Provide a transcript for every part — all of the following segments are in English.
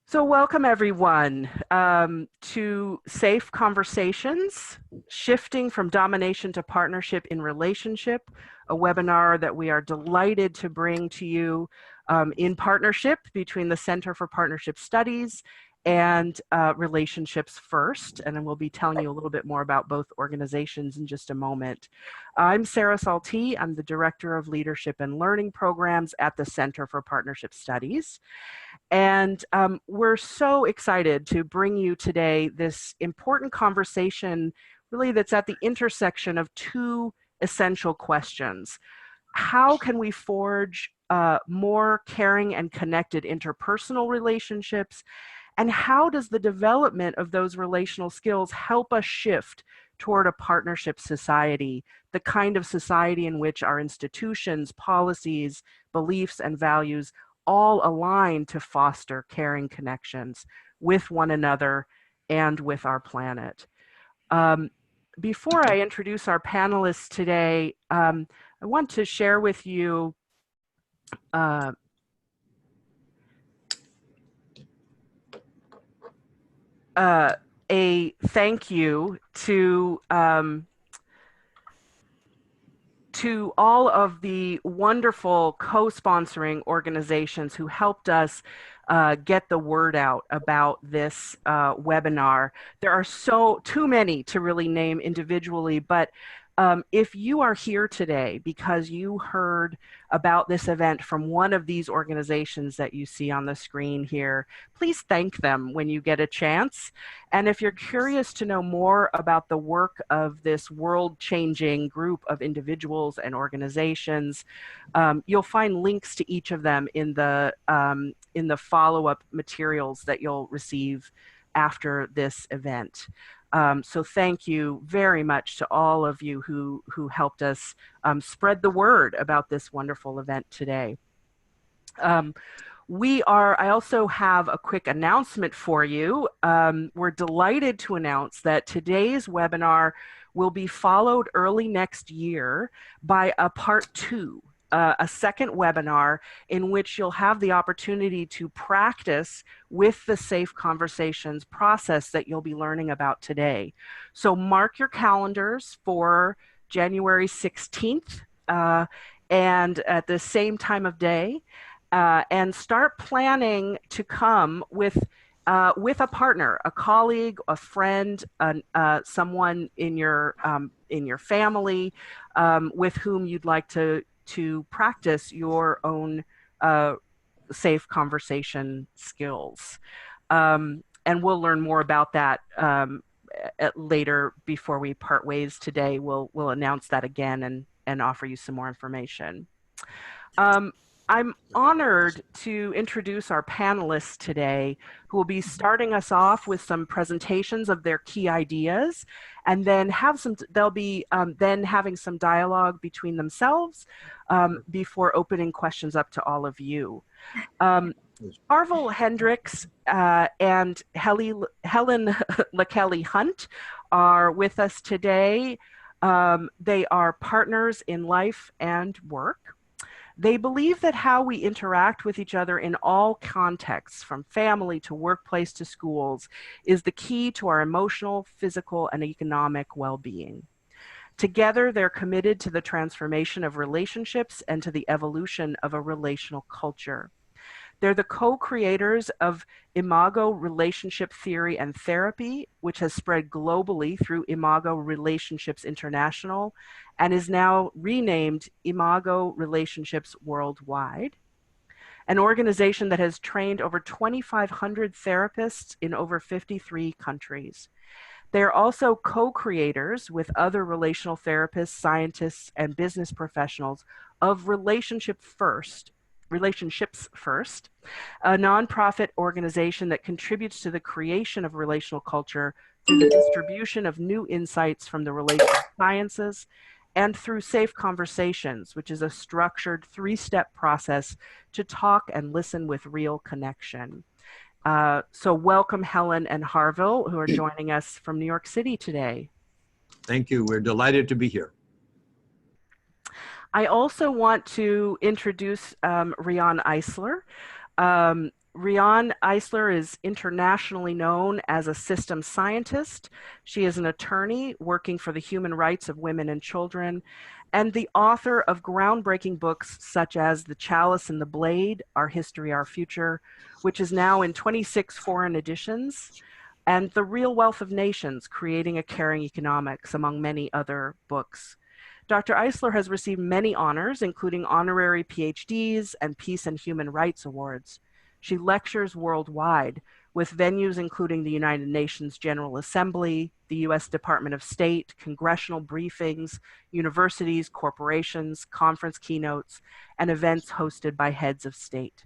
So welcome everyone to Safe Conversations, Shifting from Domination to Partnership in Relationship, a webinar that we are delighted to bring to you in partnership between the Center for Partnership Studies and Relationships First. And then we'll be telling you a little bit more about both organizations in just a moment. I'm Sarah Saltee. I'm the Director of Leadership and Learning Programs at the Center for Partnership Studies. And we're so excited to bring you today this important conversation, really that's at the intersection of two essential questions. How can we forge more caring and connected interpersonal relationships? And how does the development of those relational skills help us shift toward a partnership society, the kind of society in which our institutions, policies, beliefs, and values all align to foster caring connections with one another and with our planet. Before I introduce our panelists today, I want to share with you a thank you to all of the wonderful co-sponsoring organizations who helped us get the word out about this webinar. There are too many to really name individually, but if you are here today because you heard about this event from one of these organizations that you see on the screen here, please thank them when you get a chance. And if you're curious to know more about the work of this world-changing group of individuals and organizations, you'll find links to each of them in the follow-up materials that you'll receive after this event. So thank you very much to all of you who helped us spread the word about this wonderful event today. I also have a quick announcement for you. We're delighted to announce that today's webinar will be followed early next year by a part 2. A second webinar in which you'll have the opportunity to practice with the Safe Conversations process that you'll be learning about today. So mark your calendars for January 16th and at the same time of day, and start planning to come with a partner, a colleague, a friend, someone in your family with whom you'd like to practice your own safe conversation skills. And we'll learn more about that later before we part ways today. We'll announce that again and offer you some more information. I'm honored to introduce our panelists today, who will be starting us off with some presentations of their key ideas, and then they'll be then having some dialogue between themselves before opening questions up to all of you. Harville, Hendrix, and Helen LaKelly Hunt are with us today. They are partners in life and work. They believe that how we interact with each other in all contexts, from family to workplace to schools, is the key to our emotional, physical, and economic well-being. Together, they're committed to the transformation of relationships and to the evolution of a relational culture. They're the co-creators of Imago Relationship Theory and Therapy, which has spread globally through Imago Relationships International and is now renamed Imago Relationships Worldwide, an organization that has trained over 2,500 therapists in over 53 countries. They are also co-creators with other relational therapists, scientists, and business professionals of Relationships First, a nonprofit organization that contributes to the creation of relational culture through the distribution of new insights from the relational sciences and through Safe Conversations, which is a structured 3-step process to talk and listen with real connection. So welcome Helen and Harville, who are joining us from New York City today. Thank you. We're delighted to be here. I also want to introduce Riane Eisler. Riane Eisler is internationally known as a systems scientist. She is an attorney working for the human rights of women and children, and the author of groundbreaking books such as The Chalice and the Blade, Our History, Our Future, which is now in 26 foreign editions, and The Real Wealth of Nations, Creating a Caring Economics, among many other books. Dr. Eisler has received many honors, including honorary PhDs and Peace and Human Rights Awards. She lectures worldwide, with venues including the United Nations General Assembly, the U.S. Department of State, congressional briefings, universities, corporations, conference keynotes, and events hosted by heads of state.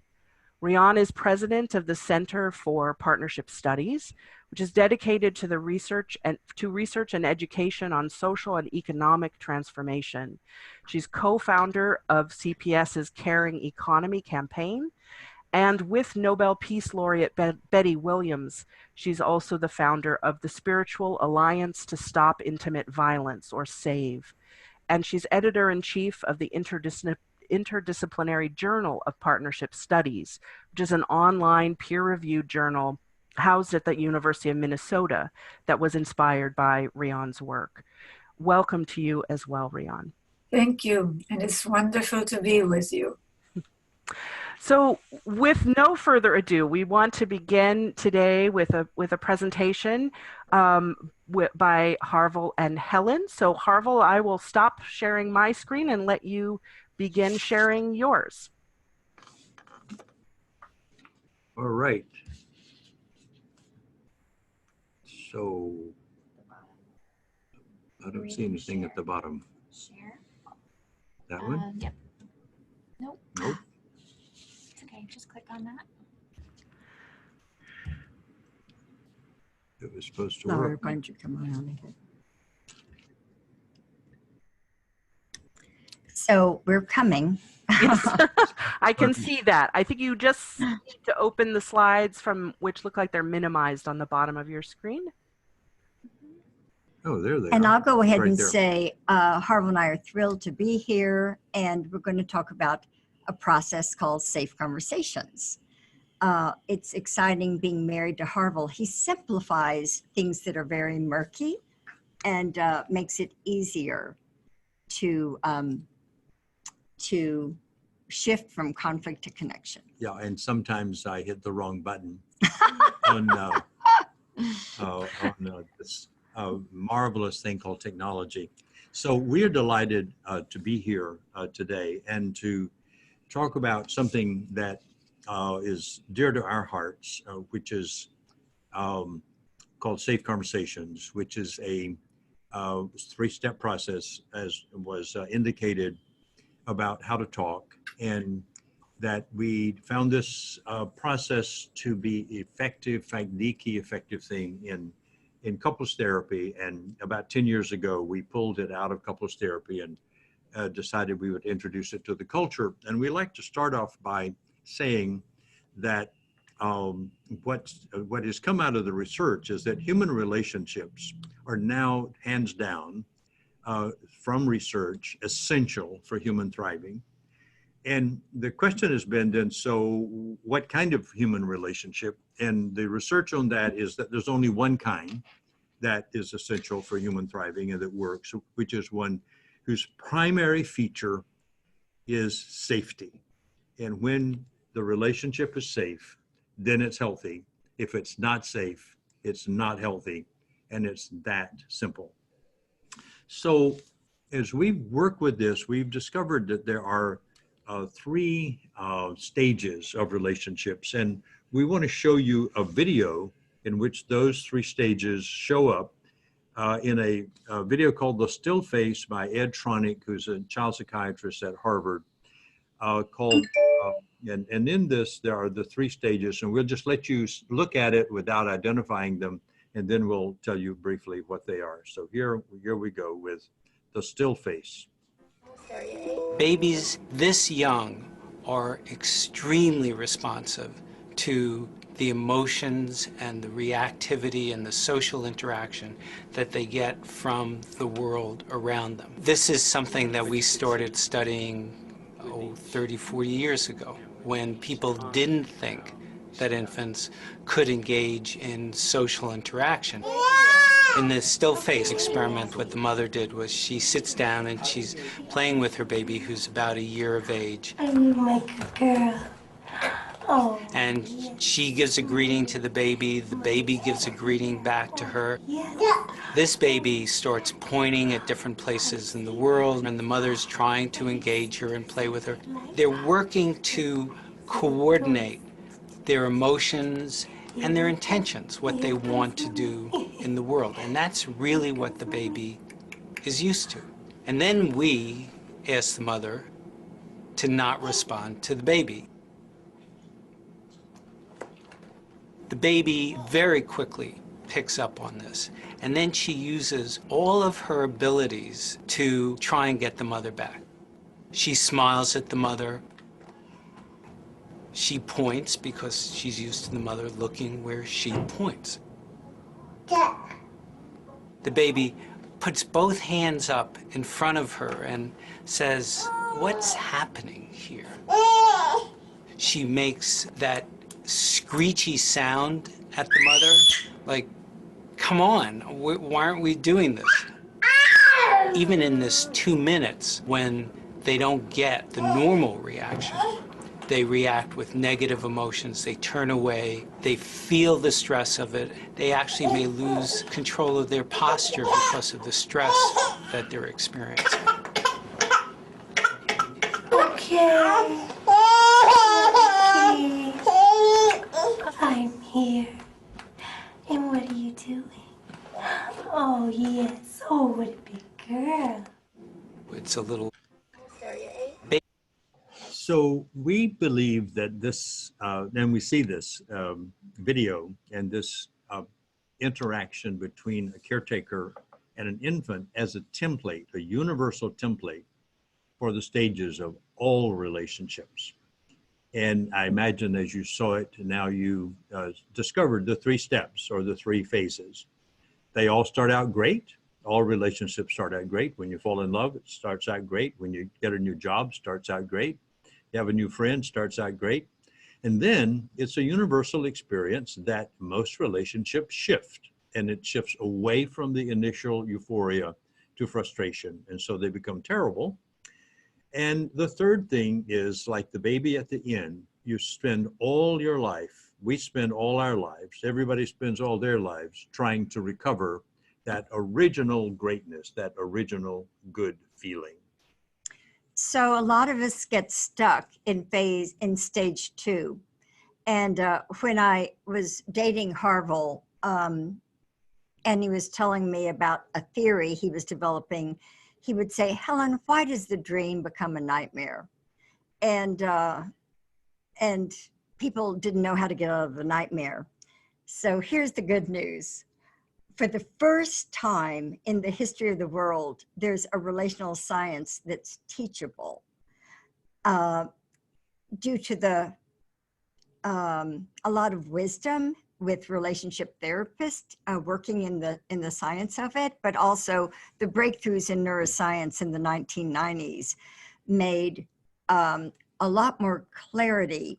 Riane is president of the Center for Partnership Studies, which is dedicated to research and education on social and economic transformation. She's co-founder of CPS's Caring Economy campaign, and with Nobel Peace Laureate Betty Williams, she's also the founder of the Spiritual Alliance to Stop Intimate Violence, or SAVE. And she's editor-in-chief of the Interdisciplinary Journal of Partnership Studies, which is an online peer-reviewed journal housed at the University of Minnesota that was inspired by Riane's work. Welcome to you as well, Riane. Thank you, and it's wonderful to be with you. So with no further ado, we want to begin today with a presentation by Harville and Helen. So Harville, I will stop sharing my screen and let you begin sharing yours. All right. So I don't see anything at the bottom. Share. That one? Yep. Nope. Nope. It's okay. Just click on that. It was supposed to Sorry, work. why don't you come around again? So we're coming. Yes. I can see that. I think you just need to open the slides from which look like they're minimized on the bottom of your screen. Oh, there they And are. I'll go ahead Right and there. say, Harville and I are thrilled to be here, and we're going to talk about a process called Safe Conversations. It's exciting being married to Harville. He simplifies things that are very murky and makes it easier to shift from conflict to connection. Yeah, and sometimes I hit the wrong button on this marvelous thing called technology. So we're delighted to be here today and to talk about something that is dear to our hearts, which is called Safe Conversations, which is a three-step process, as was indicated, about how to talk, and that we found this process to be effective, in fact, the key effective thing in couples therapy. And about 10 years ago, we pulled it out of couples therapy and decided we would introduce it to the culture. And we like to start off by saying that what has come out of the research is that human relationships are now, hands down, from research, essential for human thriving. And the question has been then, so what kind of human relationship? And the research on that is that there's only one kind that is essential for human thriving and that works, which is one whose primary feature is safety. And when the relationship is safe, then it's healthy. If it's not safe, it's not healthy. And it's that simple. So as we work with this, we've discovered that there are three stages of relationships. And we want to show you a video in which those three stages show up in a video called The Still Face by Ed Tronick, who's a child psychiatrist at Harvard, and in this, there are the three stages, and we'll just let you look at it without identifying them, and then we'll tell you briefly what they are. So here we go with The Still Face. Babies this young are extremely responsive to the emotions and the reactivity and the social interaction that they get from the world around them. This is something that we started studying 30, 40 years ago. when people didn't think that infants could engage in social interaction. In this still face experiment, what the mother did was she sits down and she's playing with her baby who's about a year of age. I'm like a girl. Oh. And she gives a greeting to the baby gives a greeting back to her. Yeah. This baby starts pointing at different places in the world, and the mother's trying to engage her and play with her. They're working to coordinate their emotions and their intentions, what they want to do in the world. And that's really what the baby is used to. And then we ask the mother to not respond to the baby. The baby very quickly picks up on this, and then she uses all of her abilities to try and get the mother back. She smiles at the mother. She points because she's used to the mother looking where she points. The baby puts both hands up in front of her and says, "What's happening here?" She makes that screechy sound at the mother, like, come on, why aren't we doing this? Even in this 2 minutes, when they don't get the normal reaction, they react with negative emotions, they turn away, they feel the stress of it, they actually may lose control of their posture because of the stress that they're experiencing. Okay. I'm here. And what are you doing? Oh, yes. Oh, what a big girl. It's a little... So we believe that this, and we see this video and this interaction between a caretaker and an infant as a template, a universal template for the stages of all relationships. And I imagine as you saw it, now you discovered the 3 steps or the 3 phases. They all start out great. All relationships start out great. When you fall in love, it starts out great. When you get a new job, starts out great. You have a new friend, starts out great. And then it's a universal experience that most relationships shift, and it shifts away from the initial euphoria to frustration. And so they become terrible. And the third thing is, like the baby at the end, you spend all your life, we spend all our lives, everybody spends all their lives trying to recover that original greatness, that original good feeling. So a lot of us get stuck in stage 2. And when I was dating Harville, and he was telling me about a theory he was developing, he would say, "Helen, why does the dream become a nightmare?" And people didn't know how to get out of the nightmare. So here's the good news. For the first time in the history of the world, there's a relational science that's teachable due to a lot of wisdom with relationship therapists working in the science of it, but also the breakthroughs in neuroscience in the 1990s made a lot more clarity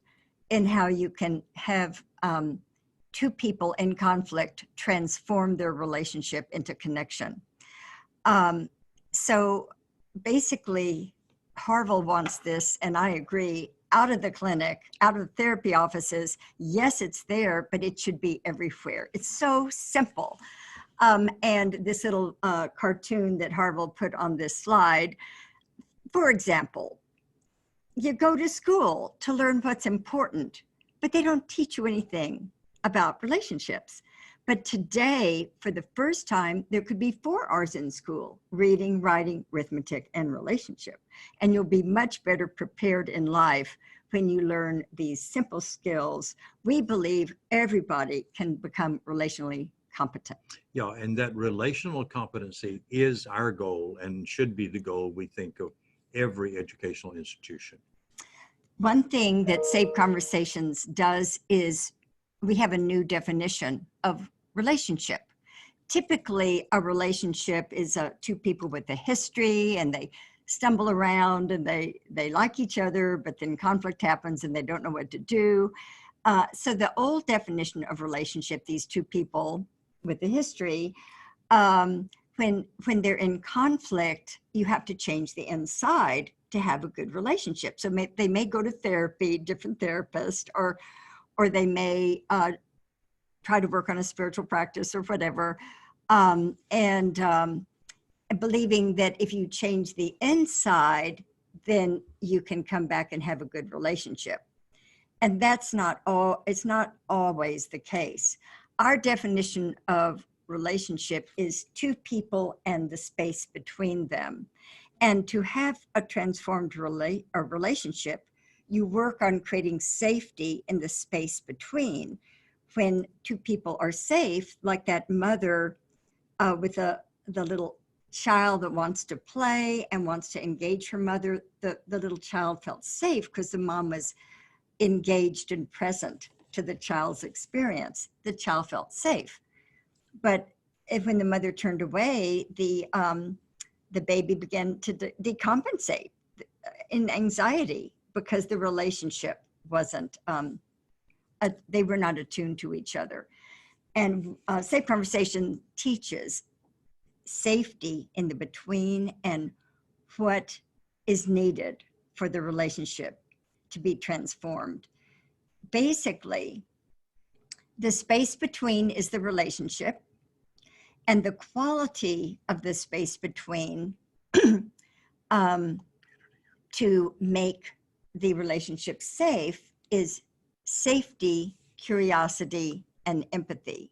in how you can have 2 people in conflict transform their relationship into connection. So basically, Harville wants this, and I agree, out of the clinic, out of the therapy offices. Yes, it's there, but it should be everywhere. It's so simple. And this little cartoon that Harville put on this slide, for example, you go to school to learn what's important, but they don't teach you anything about relationships. But today, for the first time, there could be 4 R's in school: reading, writing, arithmetic, and relationship. And you'll be much better prepared in life when you learn these simple skills. We believe everybody can become relationally competent. Yeah, and that relational competency is our goal and should be the goal, we think, of every educational institution. One thing that Safe Conversations does is we have a new definition of relationship. Typically, a relationship is 2 people with a history, and they stumble around and they like each other, but then conflict happens and they don't know what to do. So the old definition of relationship, these two people with the history, when they're in conflict, you have to change the inside to have a good relationship. So they may go to therapy, different therapists, or they may try to work on a spiritual practice or whatever, believing that if you change the inside, then you can come back and have a good relationship. And it's not always the case. Our definition of relationship is two people and the space between them. And to have a transformed relationship, you work on creating safety in the space between. When two people are safe, like that mother with the little child that wants to play and wants to engage her mother, the little child felt safe because the mom was engaged and present to the child's experience. The child felt safe. But when the mother turned away, the baby began to decompensate in anxiety because the relationship wasn't, they were not attuned to each other. And Safe Conversation teaches safety in the between and what is needed for the relationship to be transformed. Basically, the space between is the relationship, and the quality of the space between to make the relationship safe is safety, curiosity, and empathy.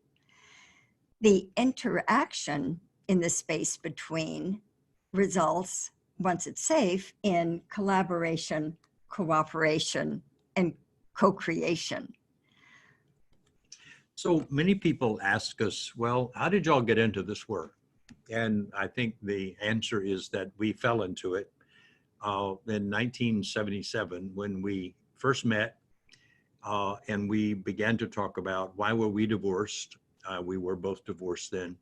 The interaction in the space between results, once it's safe, in collaboration, cooperation, and co-creation. So many people ask us, well, how did y'all get into this work? And I think the answer is that we fell into it in 1977 when we first met, and we began to talk about why were we divorced? We were both divorced then.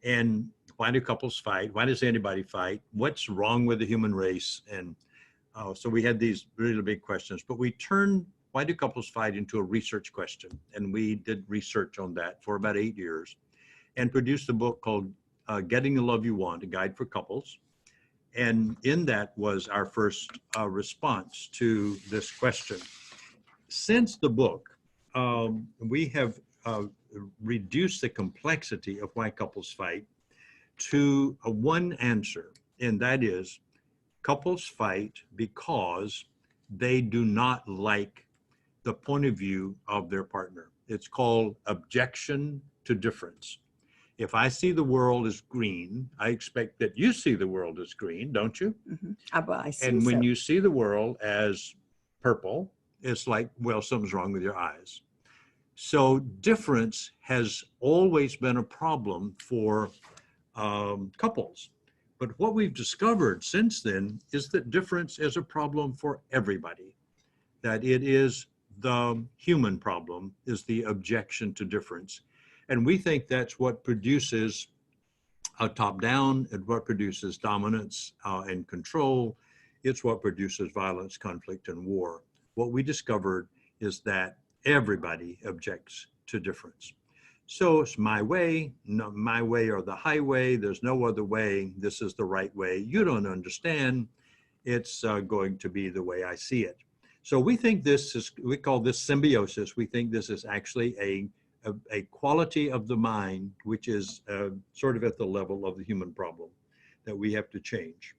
And why do couples fight? Why does anybody fight? What's wrong with the human race? And so we had these really big questions, but we turned why do couples fight into a research question. And we did research on that for about 8 years and produced a book called Getting the Love You Want, a guide for couples. And in that was our first response to this question. Since the book, we have reduced the complexity of why couples fight to one answer, and that is couples fight because they do not like the point of view of their partner. It's called objection to difference. If I see the world as green, I expect that you see the world as green, don't you? Mm-hmm. Well, I see. And when so. you see the world as purple, it's like, well, something's wrong with your eyes. So difference has always been a problem for couples. But what we've discovered since then is that difference is a problem for everybody, that it is the human problem, is the objection to difference. And we think that's what produces a top-down, and what produces dominance and control. It's what produces violence, conflict, and war. What we discovered is that everybody objects to difference. So it's my way, no, my way or the highway. There's no other way. This is the right way. You don't understand. It's going to be the way I see it. So we think this is, we call this symbiosis. We think this is actually a quality of the mind, which is sort of at the level of the human problem that we have to change.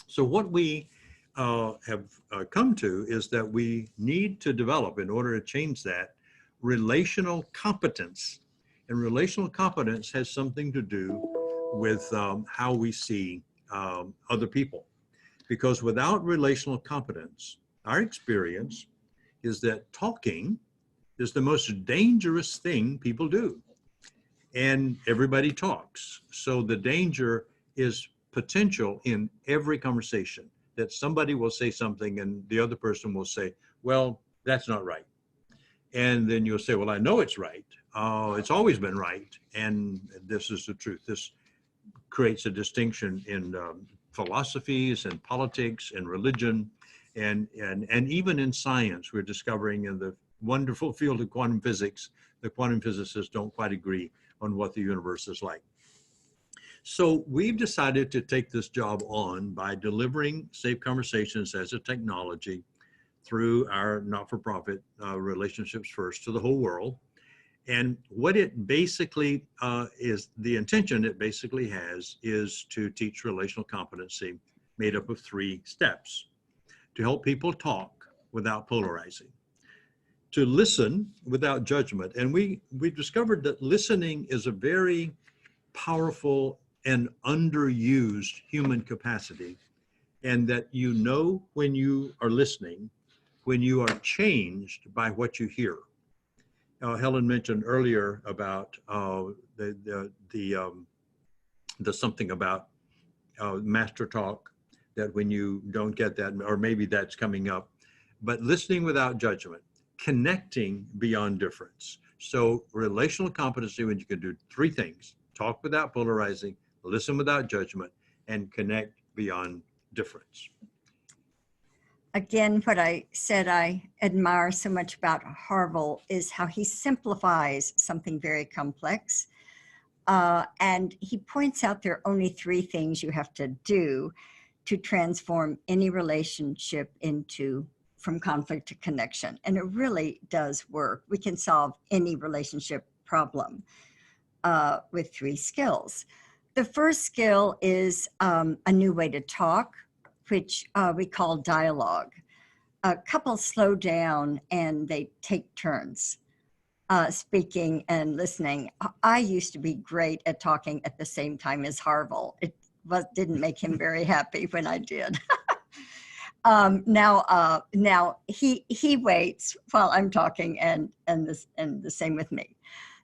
So what we have come to is that we need to develop, in order to change that, relational competence. And relational competence has something to do with how we see other people. Because without relational competence, our experience is that talking is the most dangerous thing people do. And everybody talks. So the danger is potential in every conversation, that somebody will say something and the other person will say, well, that's not right. And then you'll say, well, I know it's right. It's always been right. And this is the truth. This creates a distinction in philosophies and politics and religion and even in science. We're discovering in the wonderful field of quantum physics, the quantum physicists don't quite agree on what the universe is like. So we've decided to take this job on by delivering Safe Conversations as a technology through our not-for-profit Relationships First to the whole world. And what it basically is, the intention it basically has is to teach relational competency made up of 3 steps: to help people talk without polarizing, to listen without judgment. And we discovered that listening is a very powerful and underused human capacity, and that you know when you are listening, when you are changed by what you hear. Helen mentioned earlier about the something about master talk, that when you don't get that, or maybe that's coming up, but listening without judgment, connecting beyond difference. So relational competency, when you can do 3 things: talk without polarizing, listen without judgment, and connect beyond difference. Again, what I said I admire so much about Harville is how he simplifies something very complex. And he points out there are only 3 things you have to do to transform any relationship from conflict to connection. And it really does work. We can solve any relationship problem with 3 skills. The first skill is a new way to talk, which we call dialogue. Couples slow down and they take turns speaking and listening. I used to be great at talking at the same time as Harville. It didn't make him very happy when I did. Now he waits while I'm talking, and the same with me.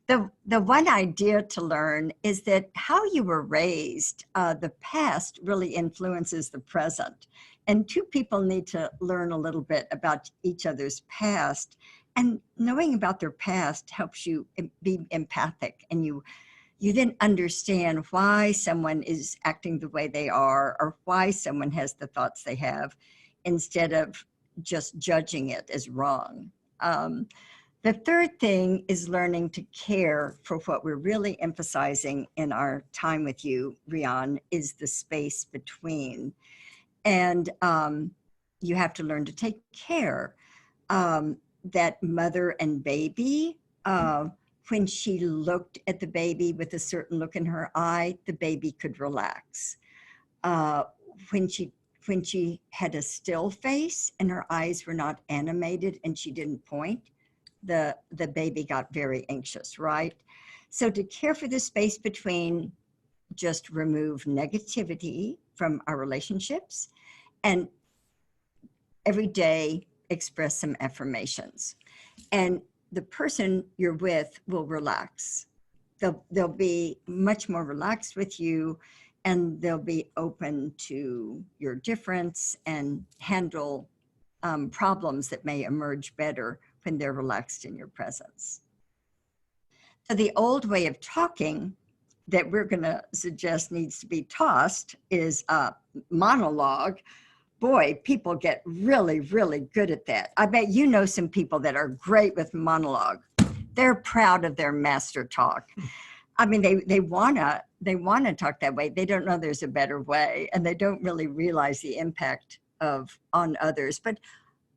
The one idea to learn is that how you were raised, the past really influences the present. And 2 people need to learn a little bit about each other's past. And knowing about their past helps you be empathic. And you then understand why someone is acting the way they are, or why someone has the thoughts they have, instead of just judging it as wrong. The third thing is learning to care for what we're really emphasizing in our time with you, Riane, is the space between. And you have to learn to take care that mother and baby, when she looked at the baby with a certain look in her eye, the baby could relax. When she had a still face and her eyes were not animated and she didn't point, the baby got very anxious, right? So to care for the space between, just remove negativity from our relationships, and every day express some affirmations. And the person you're with will relax. They'll be much more relaxed with you, and they'll be open to your difference and handle problems that may emerge better when they're relaxed in your presence. So the old way of talking that we're going to suggest needs to be tossed is monologue. Boy, people get really, really good at that. I bet you know some people that are great with monologue. They're proud of their master talk. I mean, they wanna talk that way. They don't know there's a better way, and they don't really realize the impact on others. But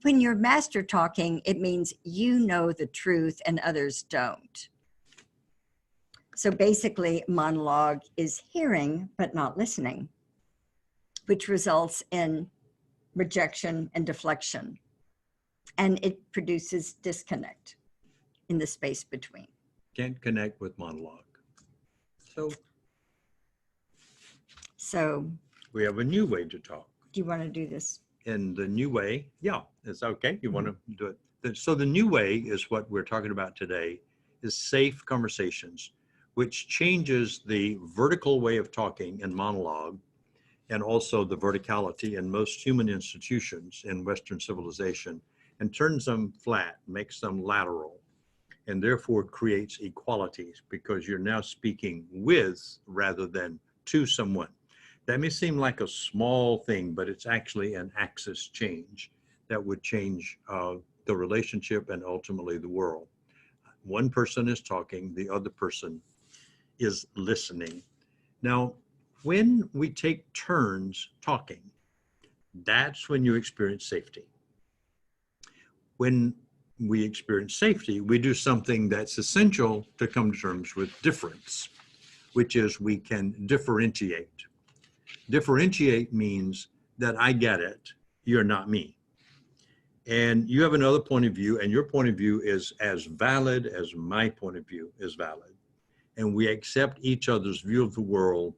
when you're master talking, it means you know the truth and others don't. So basically, monologue is hearing but not listening, which results in rejection and deflection. And it produces disconnect in the space between. Can't connect with monologue. So we have a new way to talk. do you want to do this? And the new way, yeah, it's okay. You want to do it. So the new way is what we're talking about today, is safe conversations, which changes the vertical way of talking in monologue, and also the verticality in most human institutions in Western civilization, and turns them flat, makes them lateral, and therefore creates equalities, because you're now speaking with rather than to someone. That may seem like a small thing, but it's actually an axis change that would change the relationship and ultimately the world. One person is talking, the other person is listening. Now, when we take turns talking, that's when you experience safety. When we experience safety, we do something that's essential to come to terms with difference, which is we can differentiate. Differentiate means that I get it, you're not me. And you have another point of view, and your point of view is as valid as my point of view is valid. And we accept each other's view of the world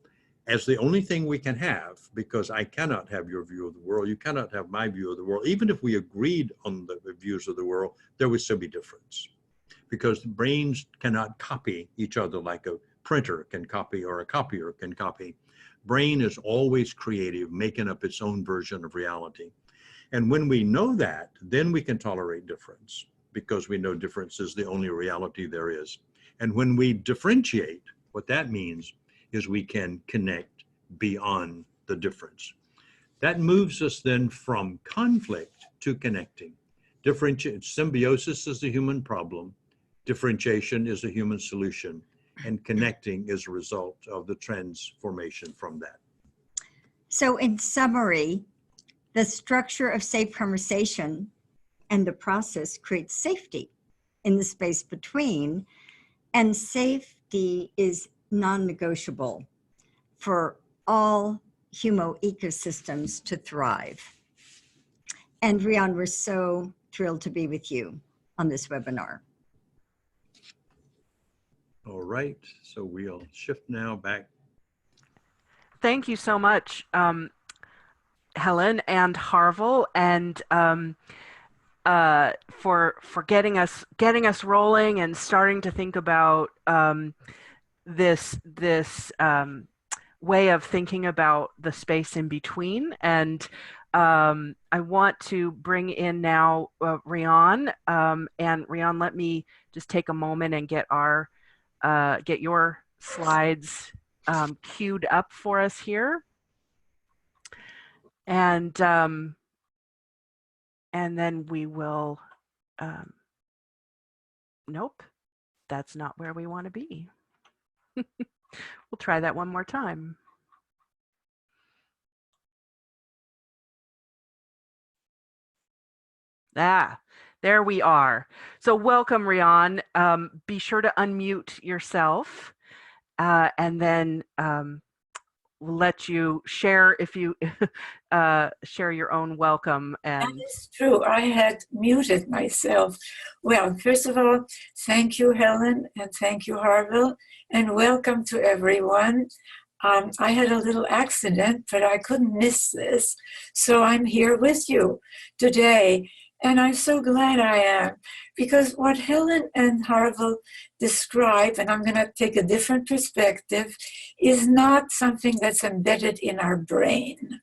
as the only thing we can have, because I cannot have your view of the world, you cannot have my view of the world. Even if we agreed on the views of the world, there would still be difference, because the brains cannot copy each other like a printer can copy or a copier can copy. Brain is always creative, making up its own version of reality. And when we know that, then we can tolerate difference, because we know difference is the only reality there is. And when we differentiate, what that means is we can connect beyond the difference. That moves us then from conflict to connecting. Symbiosis is the human problem, differentiation is a human solution, and connecting is a result of the transformation from that. So in summary, the structure of safe conversation and the process creates safety in the space between, and safety is non-negotiable for all humo ecosystems to thrive. And Riane, we're so thrilled to be with you on this webinar. All right, so we'll shift now back. Thank you so much, Helen and Harville, and for getting us rolling and starting to think about this way of thinking about the space in between. And I want to bring in now Riane, and Riane, let me just take a moment and get your slides queued up for us here. And then we will, nope, that's not where we want to be. We'll try that one more time. Ah, there we are. So welcome, Riane. Be sure to unmute yourself, and then we'll let you share if you share your own welcome. And that is true. I had muted myself. Well, first of all, thank you, Helen, and thank you, Harville, and welcome to everyone. I had a little accident, but I couldn't miss this. So I'm here with you today. And I'm so glad I am, because what Helen and Harville describe, and I'm going to take a different perspective, is not something that's embedded in our brain.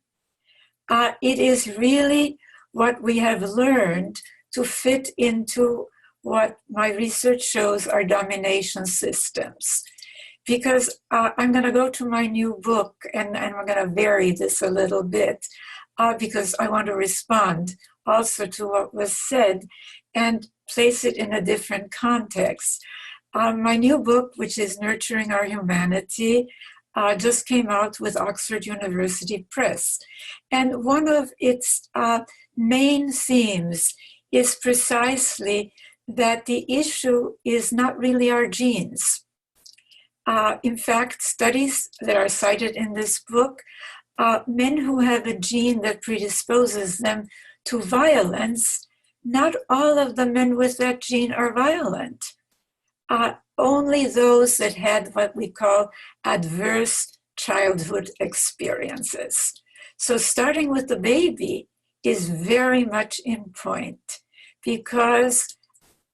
It is really what we have learned to fit into what my research shows are domination systems. Because I'm going to go to my new book, and I'm going to vary this a little bit, because I want to respond also to what was said and place it in a different context. My new book, which is Nurturing Our Humanity, just came out with Oxford University Press. And one of its main themes is precisely that the issue is not really our genes. In fact, studies that are cited in this book, men who have a gene that predisposes them to violence, not all of the men with that gene are violent. Only those that had what we call adverse childhood experiences. So starting with the baby is very much in point, because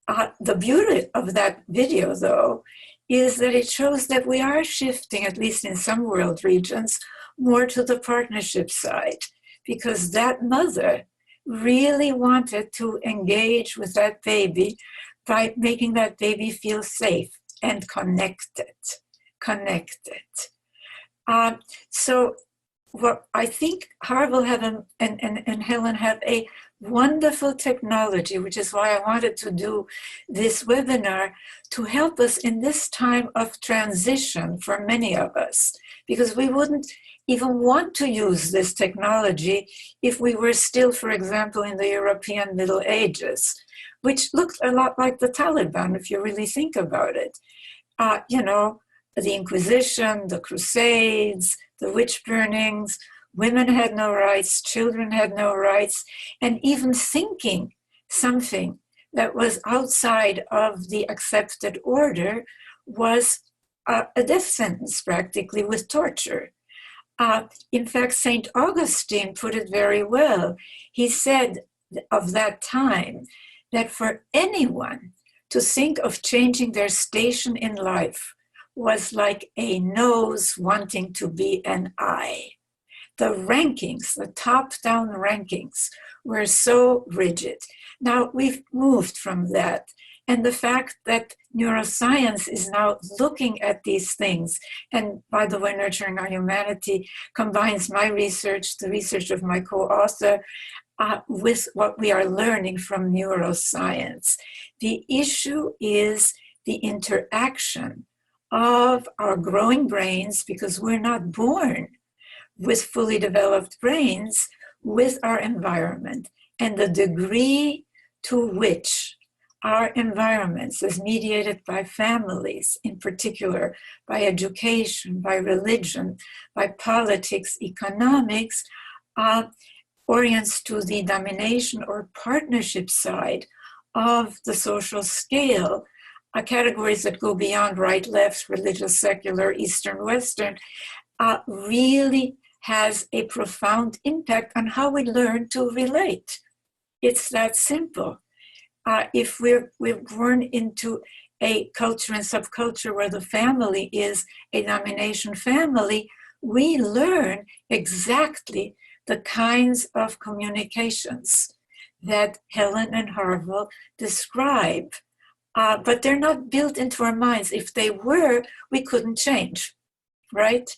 the beauty of that video, though, is that it shows that we are shifting, at least in some world regions, more to the partnership side, because that mother really wanted to engage with that baby by making that baby feel safe and connected. So well, I think Harville and Helen have a wonderful technology, which is why I wanted to do this webinar, to help us in this time of transition for many of us, because we wouldn't even want to use this technology if we were still, for example, in the European Middle Ages, which looked a lot like the Taliban, if you really think about it. You know, the Inquisition, the Crusades, the witch burnings, women had no rights, children had no rights, and even thinking something that was outside of the accepted order was a death sentence, practically, with torture. In fact, St. Augustine put it very well. He said of that time that for anyone to think of changing their station in life was like a nose wanting to be an eye. The rankings, the top-down rankings, were so rigid. Now we've moved from that. And the fact that neuroscience is now looking at these things, and by the way, Nurturing Our Humanity combines my research, the research of my co-author, with what we are learning from neuroscience. The issue is the interaction of our growing brains, because we're not born with fully developed brains, with our environment, and the degree to which our environments, as mediated by families, in particular, by education, by religion, by politics, economics, orients to the domination or partnership side of the social scale, categories that go beyond right, left, religious, secular, Eastern, Western, really has a profound impact on how we learn to relate. It's that simple. If we're born into a culture and subculture where the family is a domination family, we learn exactly the kinds of communications that Helen and Harville describe. But they're not built into our minds. If they were, we couldn't change, right?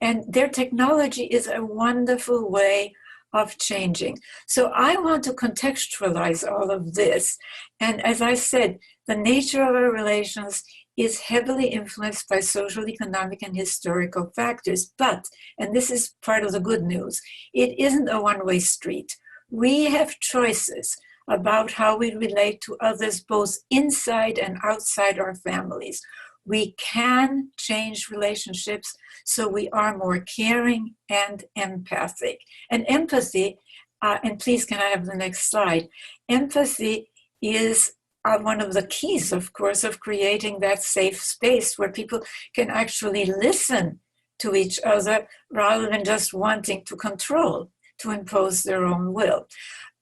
And their technology is a wonderful way of changing. So I want to contextualize all of this. And as I said, the nature of our relations is heavily influenced by social, economic, and historical factors. But, and this is part of the good news, it isn't a one-way street. We have choices about how we relate to others, both inside and outside our families. We can change relationships so we are more caring and empathic. And empathy, and please can I have the next slide? Empathy is one of the keys, of course, of creating that safe space where people can actually listen to each other rather than just wanting to control, to impose their own will.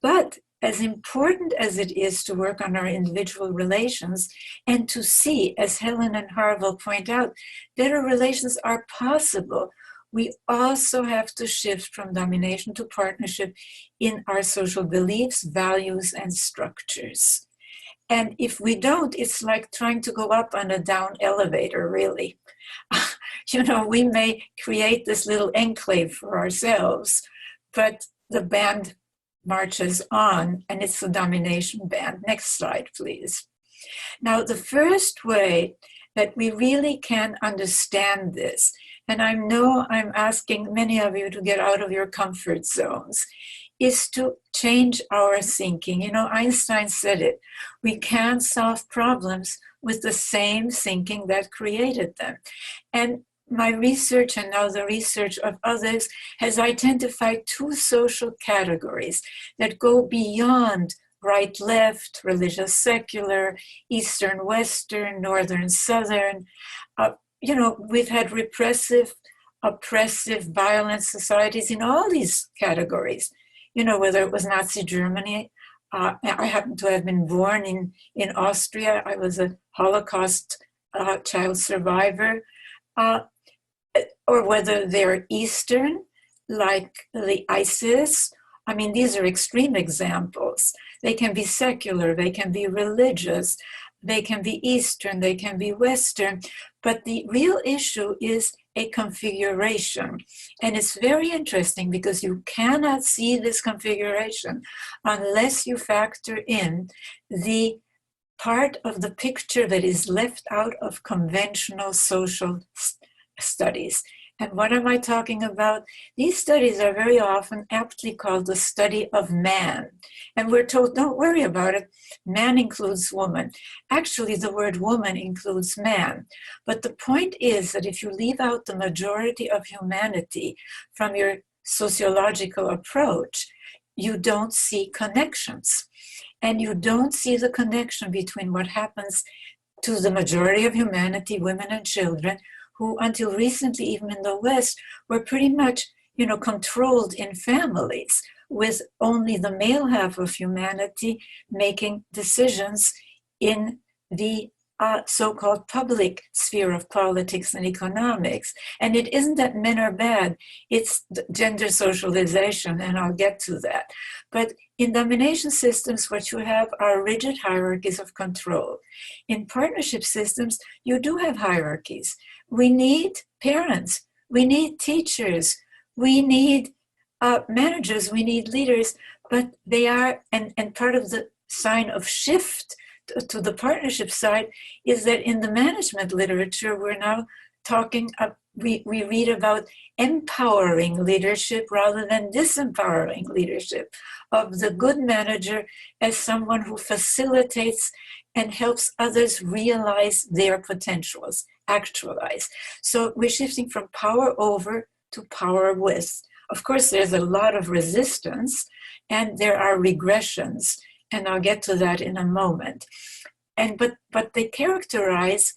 But as important as it is to work on our individual relations and to see, as Helen and Harville point out, better relations are possible, we also have to shift from domination to partnership in our social beliefs, values, and structures. And if we don't, it's like trying to go up on a down elevator, really. You know, we may create this little enclave for ourselves, but the band marches on, and it's the domination band. Next slide, please. Now, the first way that we really can understand this, and I know I'm asking many of you to get out of your comfort zones, is to change our thinking. You know, Einstein said it, we can't solve problems with the same thinking that created them. And my research, and now the research of others, has identified two social categories that go beyond right, left, religious, secular, Eastern, Western, Northern, Southern. You know, we've had repressive, oppressive, violent societies in all these categories. You know, whether it was Nazi Germany. I happen to have been born in Austria. I was a Holocaust child survivor. Or whether they're Eastern, like the ISIS. I mean, these are extreme examples. They can be secular, they can be religious, they can be Eastern, they can be Western. But the real issue is a configuration. And it's very interesting because you cannot see this configuration unless you factor in the part of the picture that is left out of conventional social studies. And what am I talking about? These studies are very often aptly called the study of man. And we're told, don't worry about it. Man includes woman. Actually, the word woman includes man. But the point is that if you leave out the majority of humanity from your sociological approach, you don't see connections. And you don't see the connection between what happens to the majority of humanity, women and children, who until recently, even in the West, were pretty much, controlled in families, with only the male half of humanity making decisions in the so-called public sphere of politics and economics. And it isn't that men are bad, it's gender socialization, and I'll get to that. But in domination systems, what you have are rigid hierarchies of control. In partnership systems, you do have hierarchies. We need parents, we need teachers, we need managers, we need leaders, but they are, and part of the sign of shift to the partnership side is that in the management literature, we're now talking, we read about empowering leadership rather than disempowering leadership, of the good manager as someone who facilitates and helps others realize their potentials, actualize. So we're shifting from power over to power with. Of course, there's a lot of resistance and there are regressions, and I'll get to that in a moment. But they characterize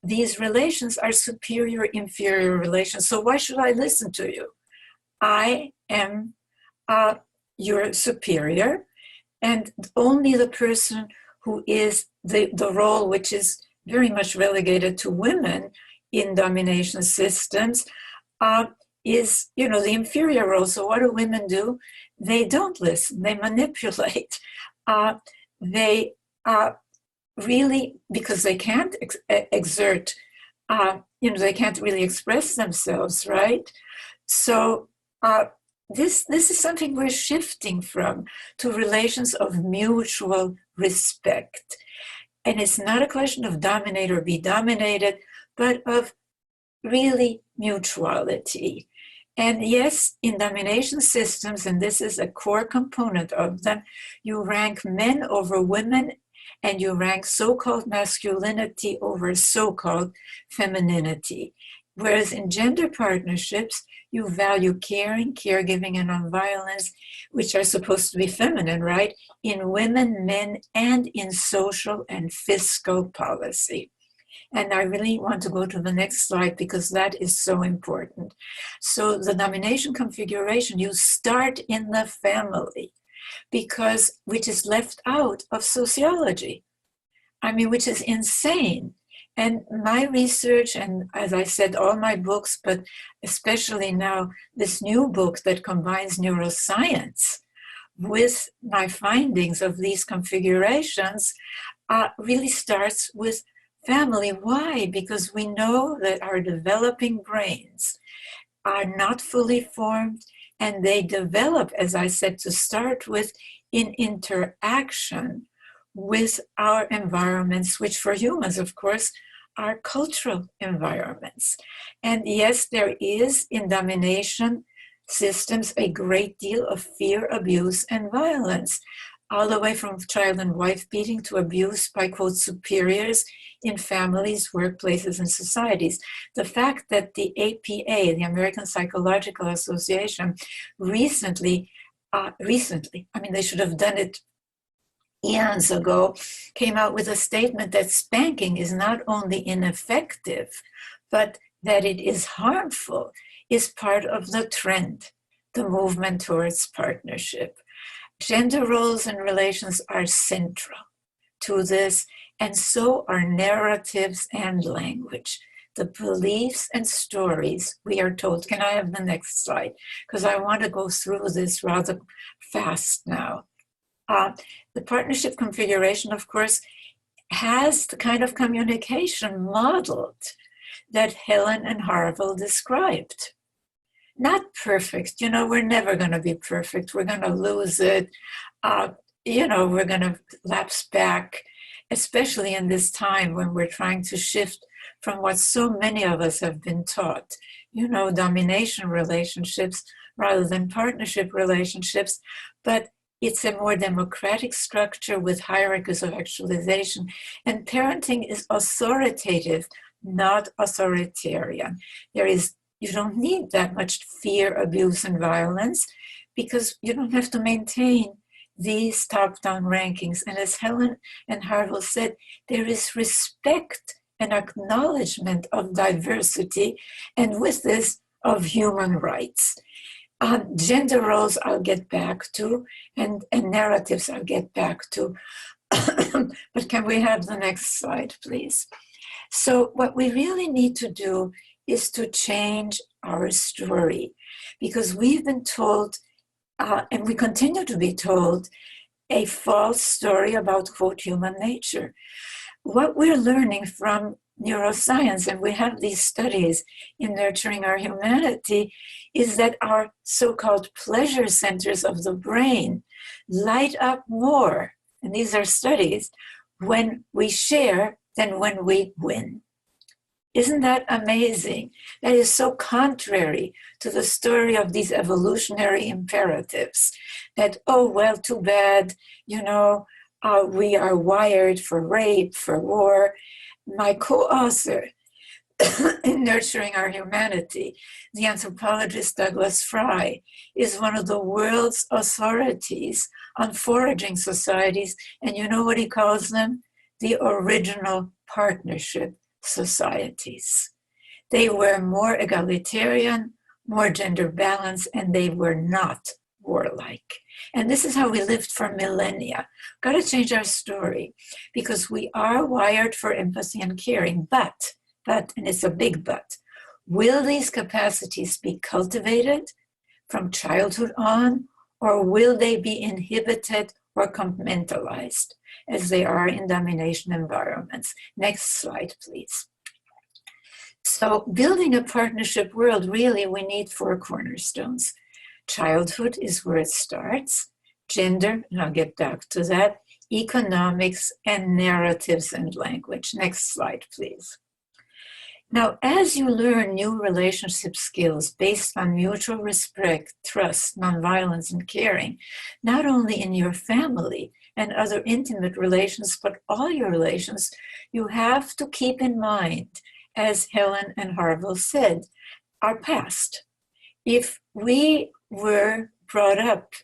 these relations are superior-inferior relations. So why should I listen to you? I am your superior, and only the person who is the role which is very much relegated to women in domination systems is, the inferior role. So what do women do? They don't listen, they manipulate. They really, because they can't exert, they can't really express themselves, right? So this is something we're shifting from to relations of mutual respect. And it's not a question of dominate or be dominated, but of really mutuality. And yes, in domination systems, and this is a core component of them, you rank men over women, and you rank so-called masculinity over so-called femininity. Whereas in gender partnerships, you value caring, caregiving, and nonviolence, which are supposed to be feminine, right? In women, men, and in social and fiscal policy. And I really want to go to the next slide because that is so important. So the domination configuration, you start in the family, which is left out of sociology. Which is insane. And my research, and as I said, all my books, but especially now this new book that combines neuroscience with my findings of these configurations, really starts with family. Why? Because we know that our developing brains are not fully formed, and they develop, as I said, to start with, in interaction with our environments, which for humans, of course, are cultural environments. And yes, there is in domination systems a great deal of fear, abuse, and violence, all the way from child and wife beating to abuse by, quote, superiors in families, workplaces, and societies. The fact that the APA, the American Psychological Association, recently, they should have done it eons ago, came out with a statement that spanking is not only ineffective, but that it is harmful, is part of the trend, the movement towards partnership. Gender roles and relations are central to this, and so are narratives and language. The beliefs and stories we are told. Can I have the next slide? Because I want to go through this rather fast now. The partnership configuration, of course, has the kind of communication modeled that Helen and Harville described. Not perfect, we're never going to be perfect. We're going to lose it. We're going to lapse back, especially in this time when we're trying to shift from what so many of us have been taught, domination relationships rather than partnership relationships. But it's a more democratic structure with hierarchies of actualization. And parenting is authoritative, not authoritarian. You don't need that much fear, abuse, and violence because you don't have to maintain these top-down rankings. And as Helen and Harville said, there is respect and acknowledgement of diversity, and with this, of human rights. Gender roles I'll get back to, and narratives I'll get back to. But can we have the next slide, please? So what we really need to do is to change our story, because we've been told, and we continue to be told, a false story about, quote, human nature. What we're learning from neuroscience, and we have these studies in Nurturing Our Humanity, is that our so-called pleasure centers of the brain light up more, and these are studies, when we share than when we win. Isn't that amazing? That is so contrary to the story of these evolutionary imperatives that, oh, well, too bad, we are wired for rape, for war. My co-author in Nurturing Our Humanity, the anthropologist Douglas Fry, is one of the world's authorities on foraging societies. And you know what he calls them? The original partnership societies. They were more egalitarian, more gender balanced, and they were not warlike. And this is how we lived for millennia. Got to change our story, because we are wired for empathy and caring, but, and it's a big but, will these capacities be cultivated from childhood on, or will they be inhibited or compartmentalized as they are in domination environments? Next slide, please. So building a partnership world, really, we need 4 cornerstones. Childhood is where it starts. Gender, and I'll get back to that. Economics, and narratives and language. Next slide, please. Now, as you learn new relationship skills based on mutual respect, trust, nonviolence, and caring, not only in your family and other intimate relations, but all your relations, you have to keep in mind, as Helen and Harville said, our past. If we were brought up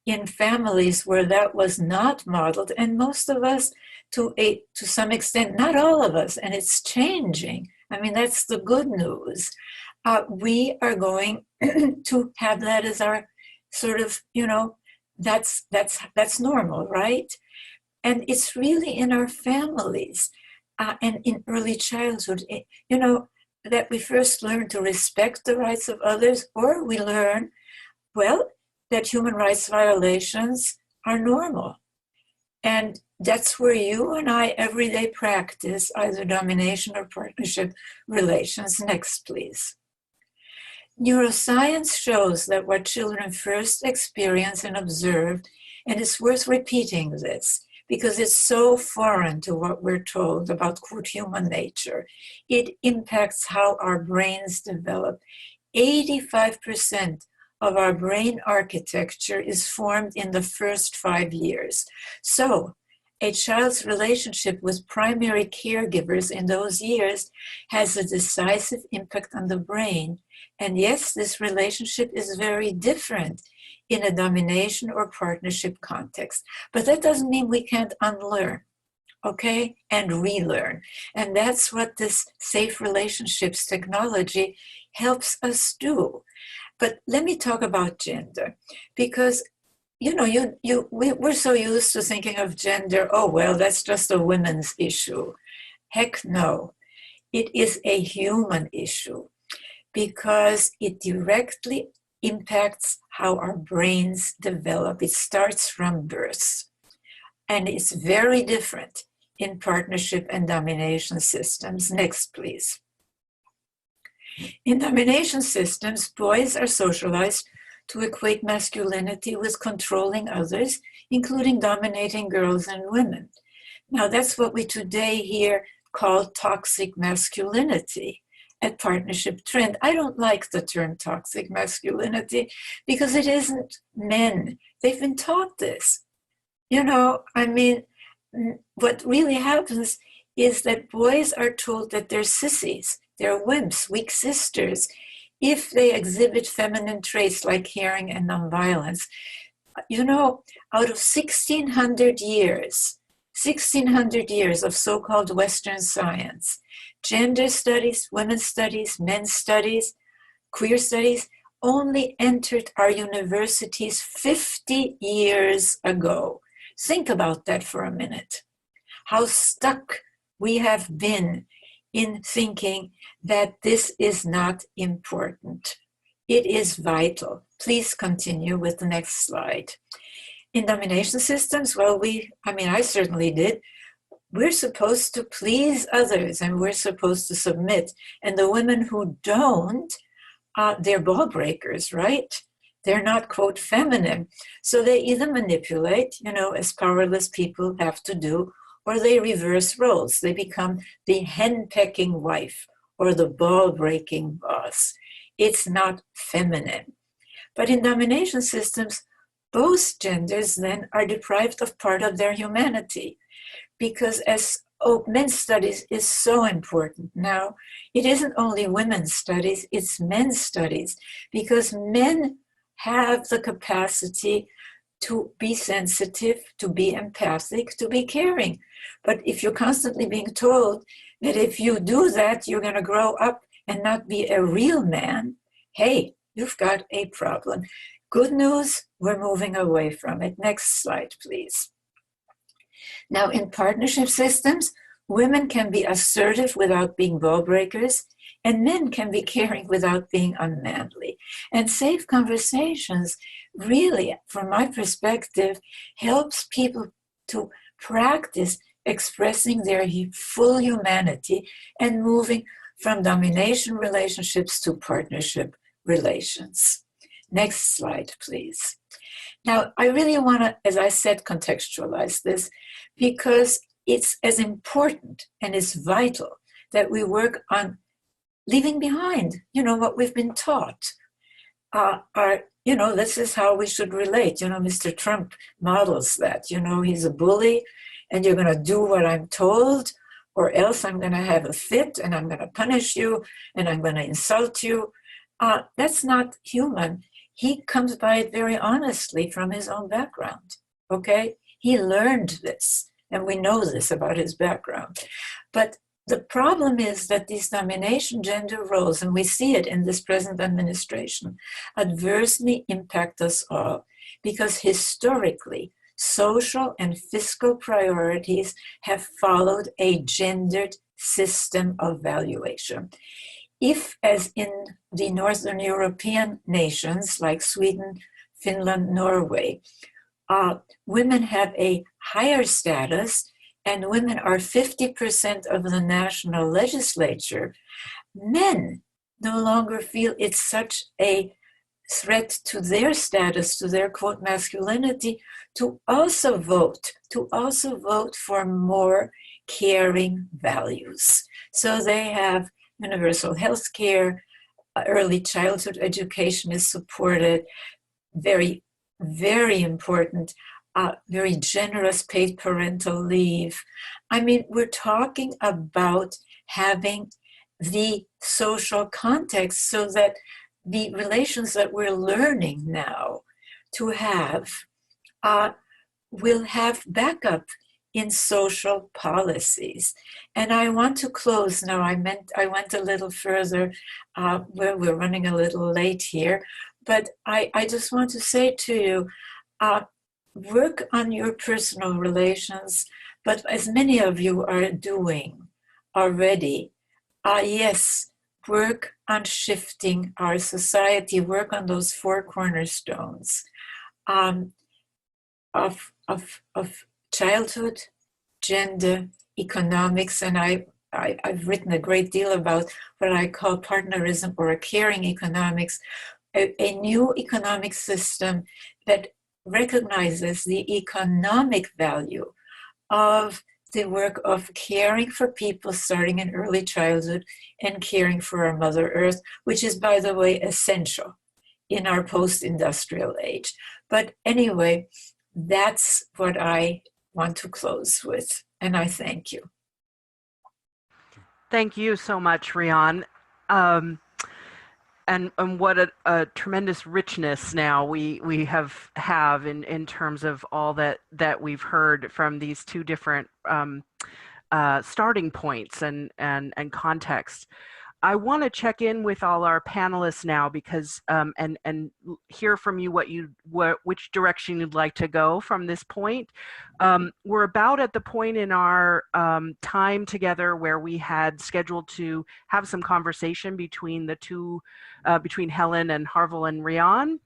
in families where that was not modeled, and most of us, to some extent, not all of us, and it's changing. I mean, that's the good news. We are going to have that as our sort of, that's normal, right? And it's really in our families and in early childhood, that we first learn to respect the rights of others, or we learn, well, that human rights violations are normal. And that's where you and I everyday practice either domination or partnership relations. Next, please. Neuroscience shows that what children first experience and observe, and it's worth repeating this because it's so foreign to what we're told about, quote, human nature. It impacts how our brains develop. 85% of our brain architecture is formed in the first 5 years. So a child's relationship with primary caregivers in those years has a decisive impact on the brain. And yes, this relationship is very different in a domination or partnership context. But that doesn't mean we can't unlearn, okay, and relearn. And that's what this safe relationships technology helps us do. But let me talk about gender, because we're so used to thinking of gender, oh, well, that's just a women's issue. Heck no, it is a human issue because it directly impacts how our brains develop. It starts from birth, and it's very different in partnership and domination systems. Next, please. In domination systems, boys are socialized to equate masculinity with controlling others, including dominating girls and women. Now, that's what we today here call toxic masculinity at Partnership Trend. I don't like the term toxic masculinity because it isn't men. They've been taught this. You know, I mean, what really happens is that boys are told that they're sissies, they're wimps, weak sisters, if they exhibit feminine traits like caring and nonviolence. You know, out of 1,600 years of so-called Western science, gender studies, women's studies, men's studies, queer studies, only entered our universities 50 years ago. Think about that for a minute. How stuck we have been in thinking that this is not important. It is vital. Please continue with the next slide. In domination systems, well, I certainly did. We're supposed to please others and we're supposed to submit. And the women who don't, they're ball breakers, right? They're not, quote, feminine. So they either manipulate, you know, as powerless people have to do, or they reverse roles. They become the hen-pecking wife or the ball-breaking boss. It's not feminine. But in domination systems, both genders then are deprived of part of their humanity. Because as men's studies is so important now, it isn't only women's studies, it's men's studies. Because men have the capacity to be sensitive, to be empathic, to be caring. But if you're constantly being told that if you do that, you're going to grow up and not be a real man, hey, you've got a problem. Good news, we're moving away from it. Next slide, please. Now, in partnership systems, women can be assertive without being ball breakers, and men can be caring without being unmanly. And safe conversations really, from my perspective, helps people to practice expressing their full humanity and moving from domination relationships to partnership relations. Next slide, please. Now, I really want to, as I said, contextualize this because it's as important and it's vital that we work on leaving behind, you know, what we've been taught. You know, this is how we should relate. You know, Mr. Trump models that. You know, he's a bully and you're going to do what I'm told or else I'm going to have a fit and I'm going to punish you and I'm going to insult you. That's not human. He comes by it very honestly from his own background, okay? He learned this, and we know this about his background. But the problem is that these domination gender roles, and we see it in this present administration, adversely impact us all because historically, social and fiscal priorities have followed a gendered system of valuation. If, as in the Northern European nations like Sweden, Finland, Norway, women have a higher status and women are 50% of the national legislature, men no longer feel it's such a threat to their status, to their, quote, masculinity, to also vote for more caring values. So they have universal health care, early childhood education is supported, very, very important, very generous paid parental leave. I mean, we're talking about having the social context so that the relations that we're learning now to have will have backup in social policies. And I want to close now. I went a little further. We're running a little late here, but I just want to say to you, work on your personal relations, but as many of you are doing already, yes, work on shifting our society, work on those four cornerstones of childhood, gender, economics, and I I've written a great deal about what I call partnerism or a caring economics, a new economic system that recognizes the economic value of the work of caring for people starting in early childhood and caring for our Mother Earth, which is, by the way, essential in our post-industrial age. But anyway, that's what I want to close with, and I thank you. Thank you so much, Riane. And what a tremendous richness now we have in terms of all that we've heard from these two different starting points and context. I want to check in with all our panelists now because and hear from you which direction you'd like to go from this point. We're about at the point in our time together where we had scheduled to have some conversation between the two, between Helen and Harville and Riane.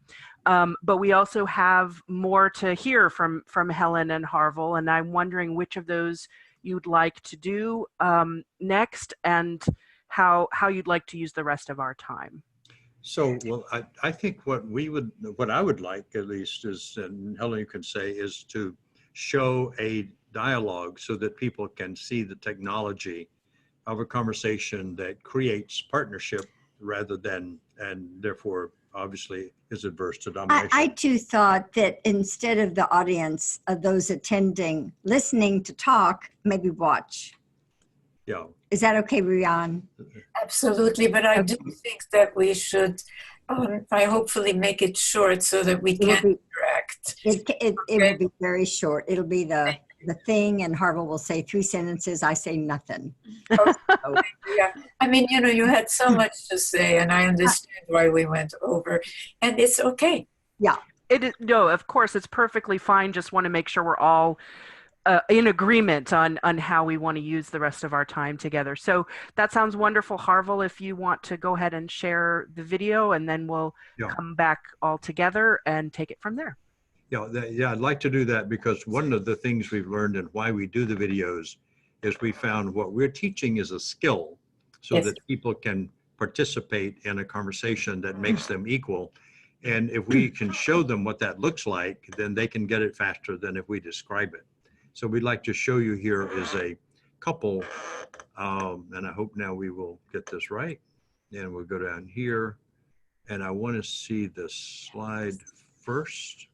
But we also have more to hear from Helen and Harville, and I'm wondering which of those you'd like to do next, and how you'd like to use the rest of our time. So, well, I think what I would like at least is, and Helen, you can say, is to show a dialogue so that people can see the technology of a conversation that creates partnership rather than, and therefore obviously is adverse to domination. I too thought that instead of the audience, of those attending, listening to talk, maybe watch. Yeah. Is that okay, Riane? Absolutely, but I do think that we should, I hopefully make it short so that we can interact. It will be very short. It'll be the thing, and Harville will say 3 sentences. I say nothing. Yeah, I mean, you had so much to say, and I understand why we went over, and it's okay. Yeah. No, of course, it's perfectly fine. Just want to make sure we're all in agreement on how we want to use the rest of our time together. So that sounds wonderful. Harville, if you want to go ahead and share the video, and then we'll come back all together and take it from there. Yeah, I'd like to do that because one of the things we've learned and why we do the videos is we found what we're teaching is a skill so that people can participate in a conversation that makes them equal. And if we can show them what that looks like, then they can get it faster than if we describe it. So we'd like to show you here is a couple, and I hope now we will get this right. And we'll go down here, and I want to see the slide first.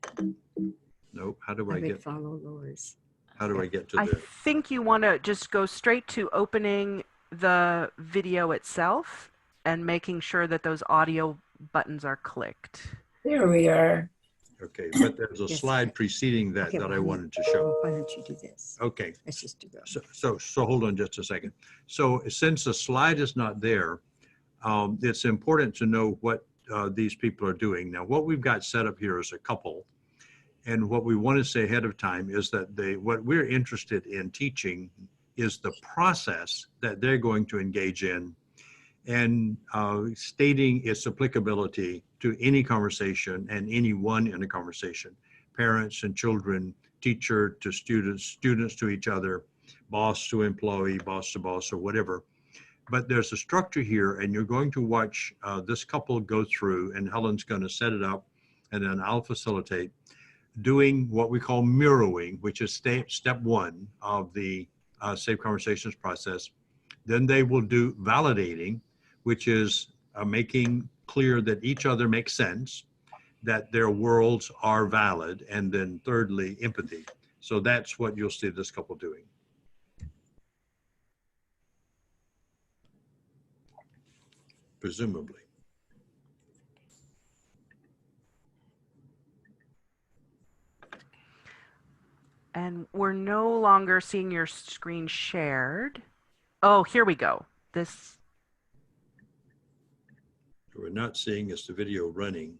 Nope. How do I get? Follow Laura's. How do I get to I the? think you want to just go straight to opening the video itself and making sure that those audio buttons are clicked. There we are. Okay, but there's a slide preceding that that I wanted to show. Why don't you do this? Okay. Let's just do that. So hold on just a second. So since the slide is not there, it's important to know what these people are doing. Now, what we've got set up here is a couple. And what we want to say ahead of time is that what we're interested in teaching is the process that they're going to engage in and stating its applicability to any conversation and anyone in a conversation, parents and children, teacher to students, students to each other, boss to employee, boss to boss, or whatever. But there's a structure here, and you're going to watch this couple go through, and Helen's going to set it up, and then I'll facilitate, doing what we call mirroring, which is step 1 of the Safe Conversations process. Then they will do validating, which is making clear that each other makes sense, that their worlds are valid, and then thirdly, empathy. So that's what you'll see this couple doing. Presumably. And we're no longer seeing your screen shared. Oh, here we go. This. What we're not seeing is the video running.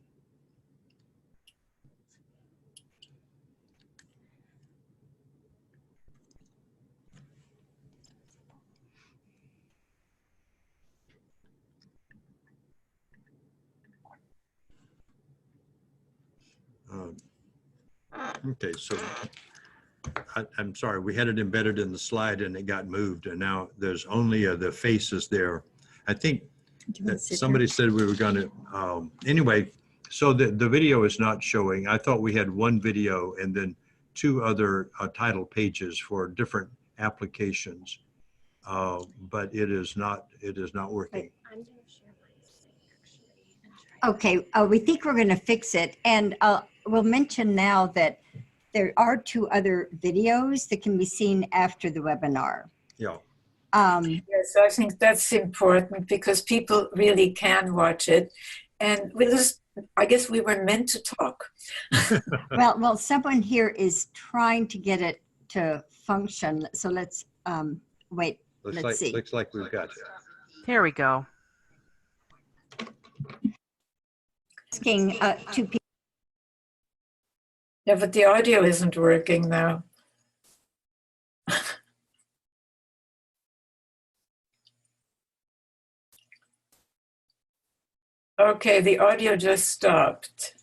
Okay, so I'm sorry, we had it embedded in the slide and it got moved, and now there's only the faces there. I think that somebody said we were going to, anyway, so the video is not showing. I thought we had one video and then two other title pages for different applications, but it is not working. Okay, we think we're going to fix it. And we'll mention now that there are two other videos that can be seen after the webinar. Yeah. Yes, I think that's important because people really can watch it. And I guess we were meant to talk. Well, someone here is trying to get it to function. So let's wait. Let's see. Looks like we've got it. Here we go. Asking two people. Yeah, but the audio isn't working now. Okay, the audio just stopped.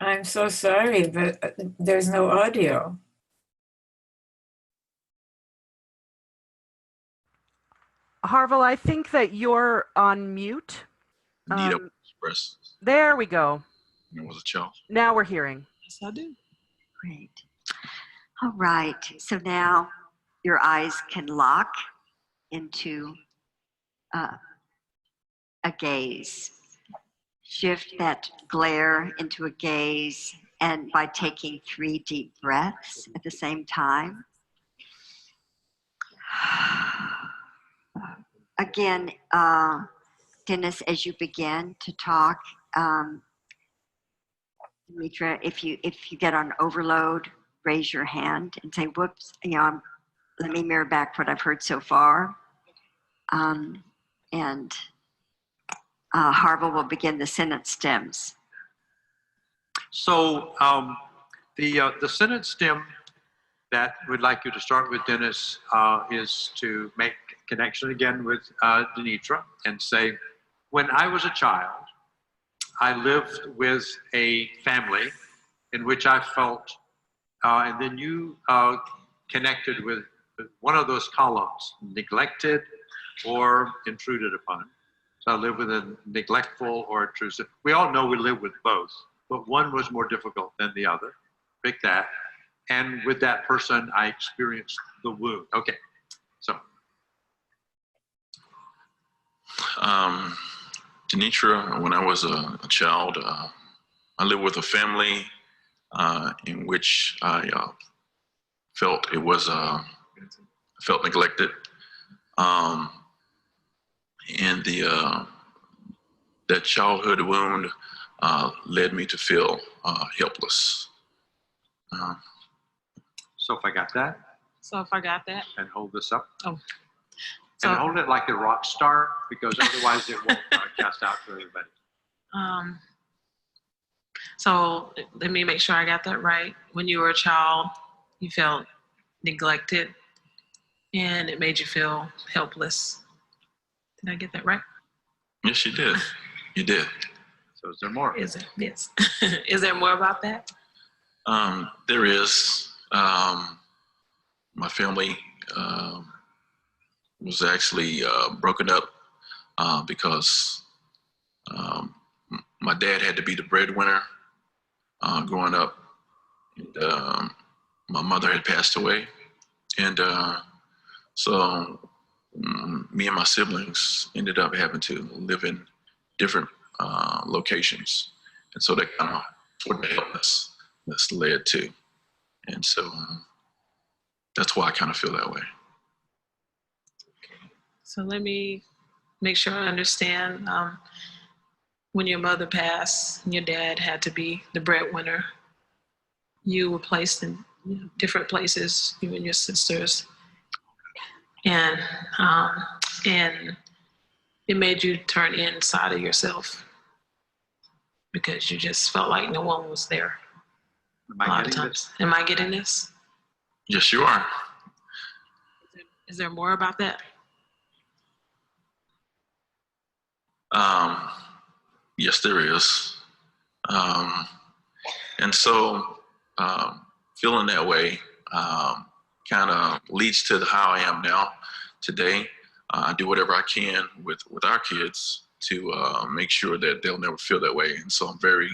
I'm so sorry, but there's no audio. Harville, I think that you're on mute. Express. There we go. It was a child. Now we're hearing. Yes, I do. Great. All right. So now your eyes can lock into a gaze. Shift that glare into a gaze, and by taking 3 deep breaths at the same time. Again, Dennis, as you begin to talk, Demetra, if you get on overload, raise your hand and say, "Whoops, let me mirror back what I've heard so far." And Harville will begin the sentence stems. So the sentence stem that we'd like you to start with, Dennis, is to make connection again with Demetra and say, when I was a child, I lived with a family in which I felt, and then you connected with one of those columns, neglected or intruded upon. So I lived with a neglectful or intrusive. We all know we live with both, but one was more difficult than the other. Pick that. And with that person, I experienced the wound. Okay, so. Demetra, when I was a child, I lived with a family in which I felt it was felt neglected, and that childhood wound led me to feel helpless. So if I got that. So if I got that. And hold this up. Oh. And hold it like a rock star, because otherwise it won't cast out to everybody. So let me make sure I got that right. When you were a child, you felt neglected and it made you feel helpless. Did I get that right? Yes, you did. You did. So is there more? Is it? Yes. Is there more about that? There is. My family was actually broken up because my dad had to be the breadwinner growing up. And, my mother had passed away. And so me and my siblings ended up having to live in different locations. And so that kind of what the illness that's led to. And so that's why I kind of feel that way. So let me make sure I understand. When your mother passed and your dad had to be the breadwinner, you were placed in different places, you and your sisters. And it made you turn inside of yourself because you just felt like no one was there. A lot of times. Am I getting this? Yes, you are. Is there more about that? Yes, there is. And so feeling that way kind of leads to how I am now today. I do whatever I can with our kids to make sure that they'll never feel that way. And so I'm very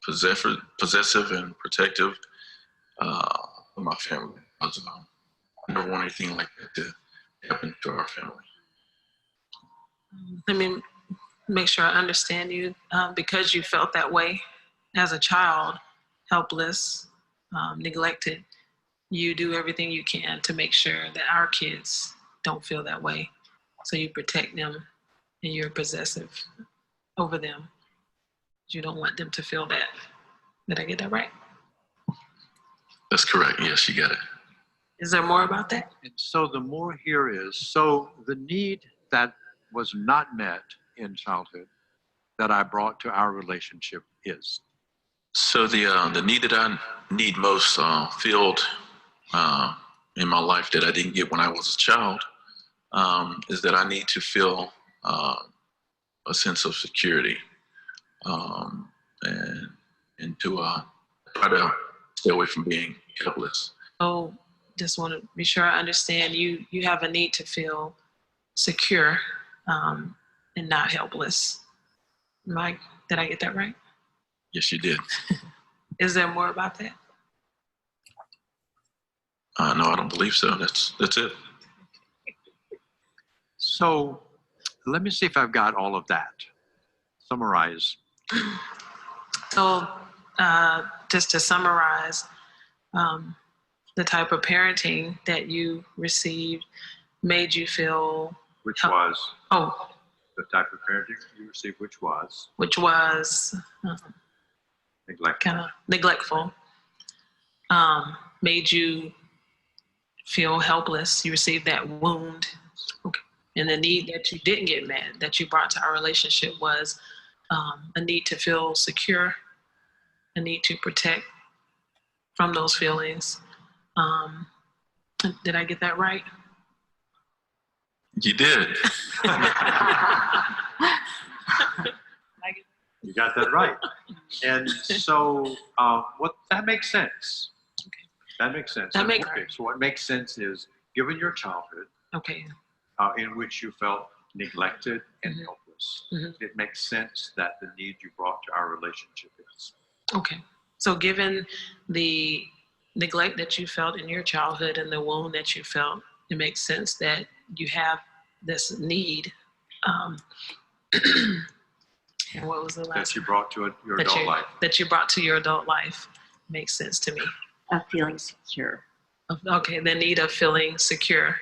possessive and protective of my family. I never want anything like that to happen to our family. Let me make sure I understand you. Because you felt that way as a child, helpless, neglected, you do everything you can to make sure that our kids don't feel that way. So you protect them and you're possessive over them. You don't want them to feel that. Did I get that right? That's correct. Yes, you got it. Is there more about that? And so the more here is, so the need that was not met in childhood that I brought to our relationship is? So the need that I need most filled in my life that I didn't get when I was a child is that I need to feel a sense of security and to try to stay away from being helpless. Oh, just want to be sure I understand. You have a need to feel secure and not helpless. Did I get that right? Yes, you did. Is there more about that? No, I don't believe so. That's it. So let me see if I've got all of that. Summarize. So just to summarize, the type of parenting that you received made you feel... Which was? Oh. The type of parenting you received, which was? Which was... neglectful. Kind of neglectful. Made you feel helpless. You received that wound. Okay. And the need that you didn't get met, that you brought to our relationship was a need to feel secure, a need to protect from those feelings. Did I get that right? You did. You got that right. And so that makes sense. Okay. That makes sense. So what makes sense is, given your childhood, okay, in which you felt neglected and helpless, it makes sense that the need you brought to our relationship is. Okay. So given the neglect that you felt in your childhood and the wound that you felt, it makes sense that you have this need. And what was the last? That you brought to your adult life. That you brought to your adult life. Makes sense to me. Of feeling secure. Okay, the need of feeling secure.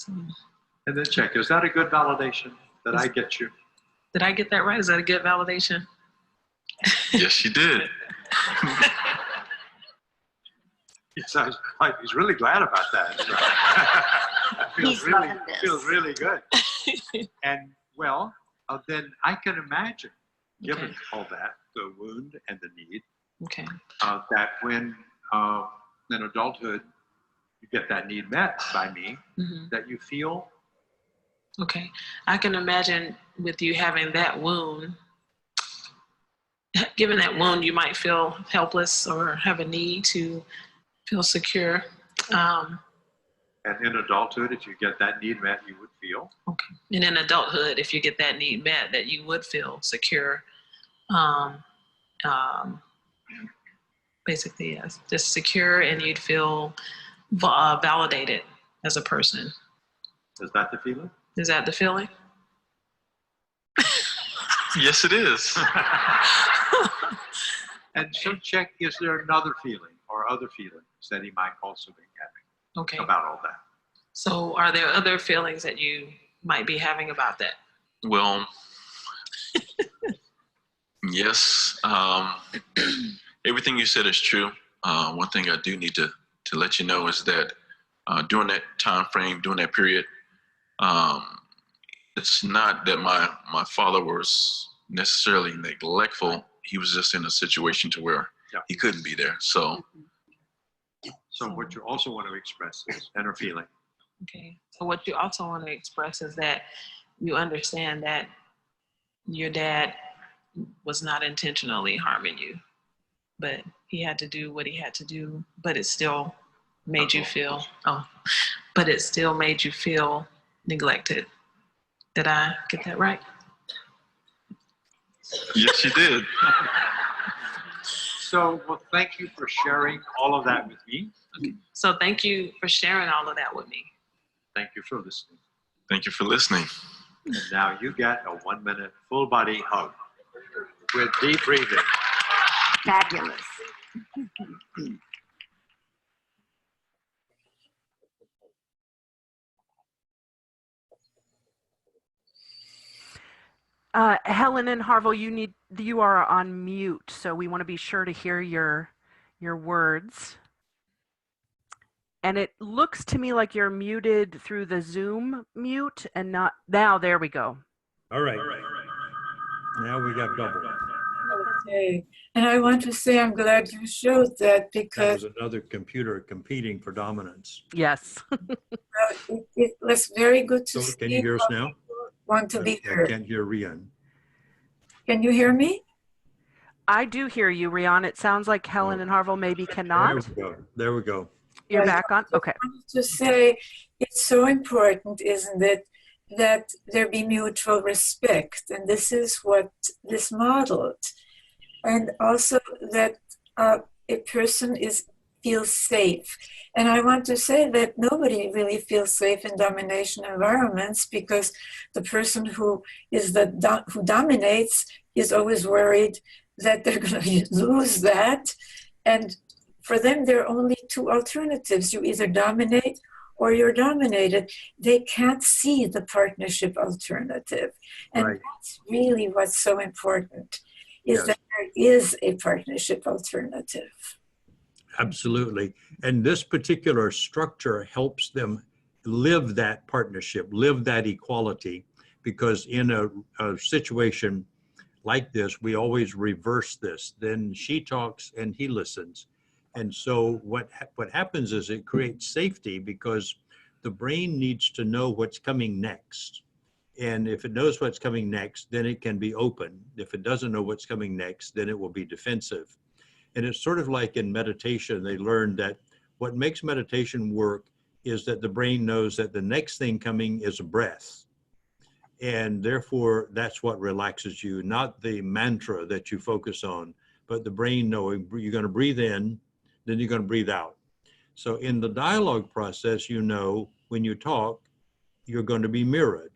And then check, is that a good validation that I get you? Did I get that right? Is that a good validation? Yes, you did. He's really glad about that. Feels really good. And well, then I can imagine, given all that, the wound and the need, that when in adulthood you get that need met by me, that you feel. Okay, I can imagine with you having that wound. Given that wound, you might feel helpless or have a need to feel secure. And in adulthood, if you get that need met, you would feel. Okay. And in adulthood, if you get that need met, that you would feel secure. Basically, yes, just secure, and you'd feel validated as a person. Is that the feeling? Is that the feeling? Yes, it is. And so check, is there another feeling or other feelings that he might also be having about all that? So are there other feelings that you might be having about that? Well, yes. Everything you said is true. One thing I do need to let you know is that during that time frame, during that period, it's not that my father was necessarily neglectful. He was just in a situation to where he couldn't be there. So what you also want to express is inner feeling. Okay. So what you also want to express is that you understand that your dad was not intentionally harming you, but he had to do what he had to do, but it still made you feel, but it still made you feel neglected. Did I get that right? Yes, you did. So, well, thank you for sharing all of that with me. Okay. So thank you for sharing all of that with me. Thank you for listening. Thank you for listening. And now you get a 1-minute full body hug with deep breathing. Fabulous. Helen and Harville, you are on mute, so we want to be sure to hear your words. And it looks to me like you're muted through the Zoom mute and not now. There we go. All right. Now we got double. Okay. And I want to say I'm glad you showed that That because was another computer competing for dominance. Yes. it was very good to So see. can you hear us how now? people Want to be I heard. can't hear Riane. Can you hear me? I do hear you, Riane. It sounds like Helen and Harville maybe cannot. There we go. There we go. You're Yes. back on? Okay. I wanted to say it's so important, isn't it, that there be mutual respect, and this is what this modeled, and also that a person feels safe. And I want to say that nobody really feels safe in domination environments because the person who who dominates is always worried that they're going to lose that, and for them, there are only two alternatives. You either dominate or you're dominated. They can't see the partnership alternative. And Right. that's really what's so important, is Yes. that there is a partnership alternative. Absolutely. And this particular structure helps them live that partnership, live that equality, because in a situation like this, we always reverse this. Then she talks and he listens. And so what happens is it creates safety because the brain needs to know what's coming next. And if it knows what's coming next, then it can be open. If it doesn't know what's coming next, then it will be defensive. And it's sort of like in meditation, they learned that what makes meditation work is that the brain knows that the next thing coming is a breath. And therefore, that's what relaxes you, not the mantra that you focus on, but the brain knowing you're going to breathe in, then you're going to breathe out. So in the dialogue process, you know, when you talk, you're going to be mirrored.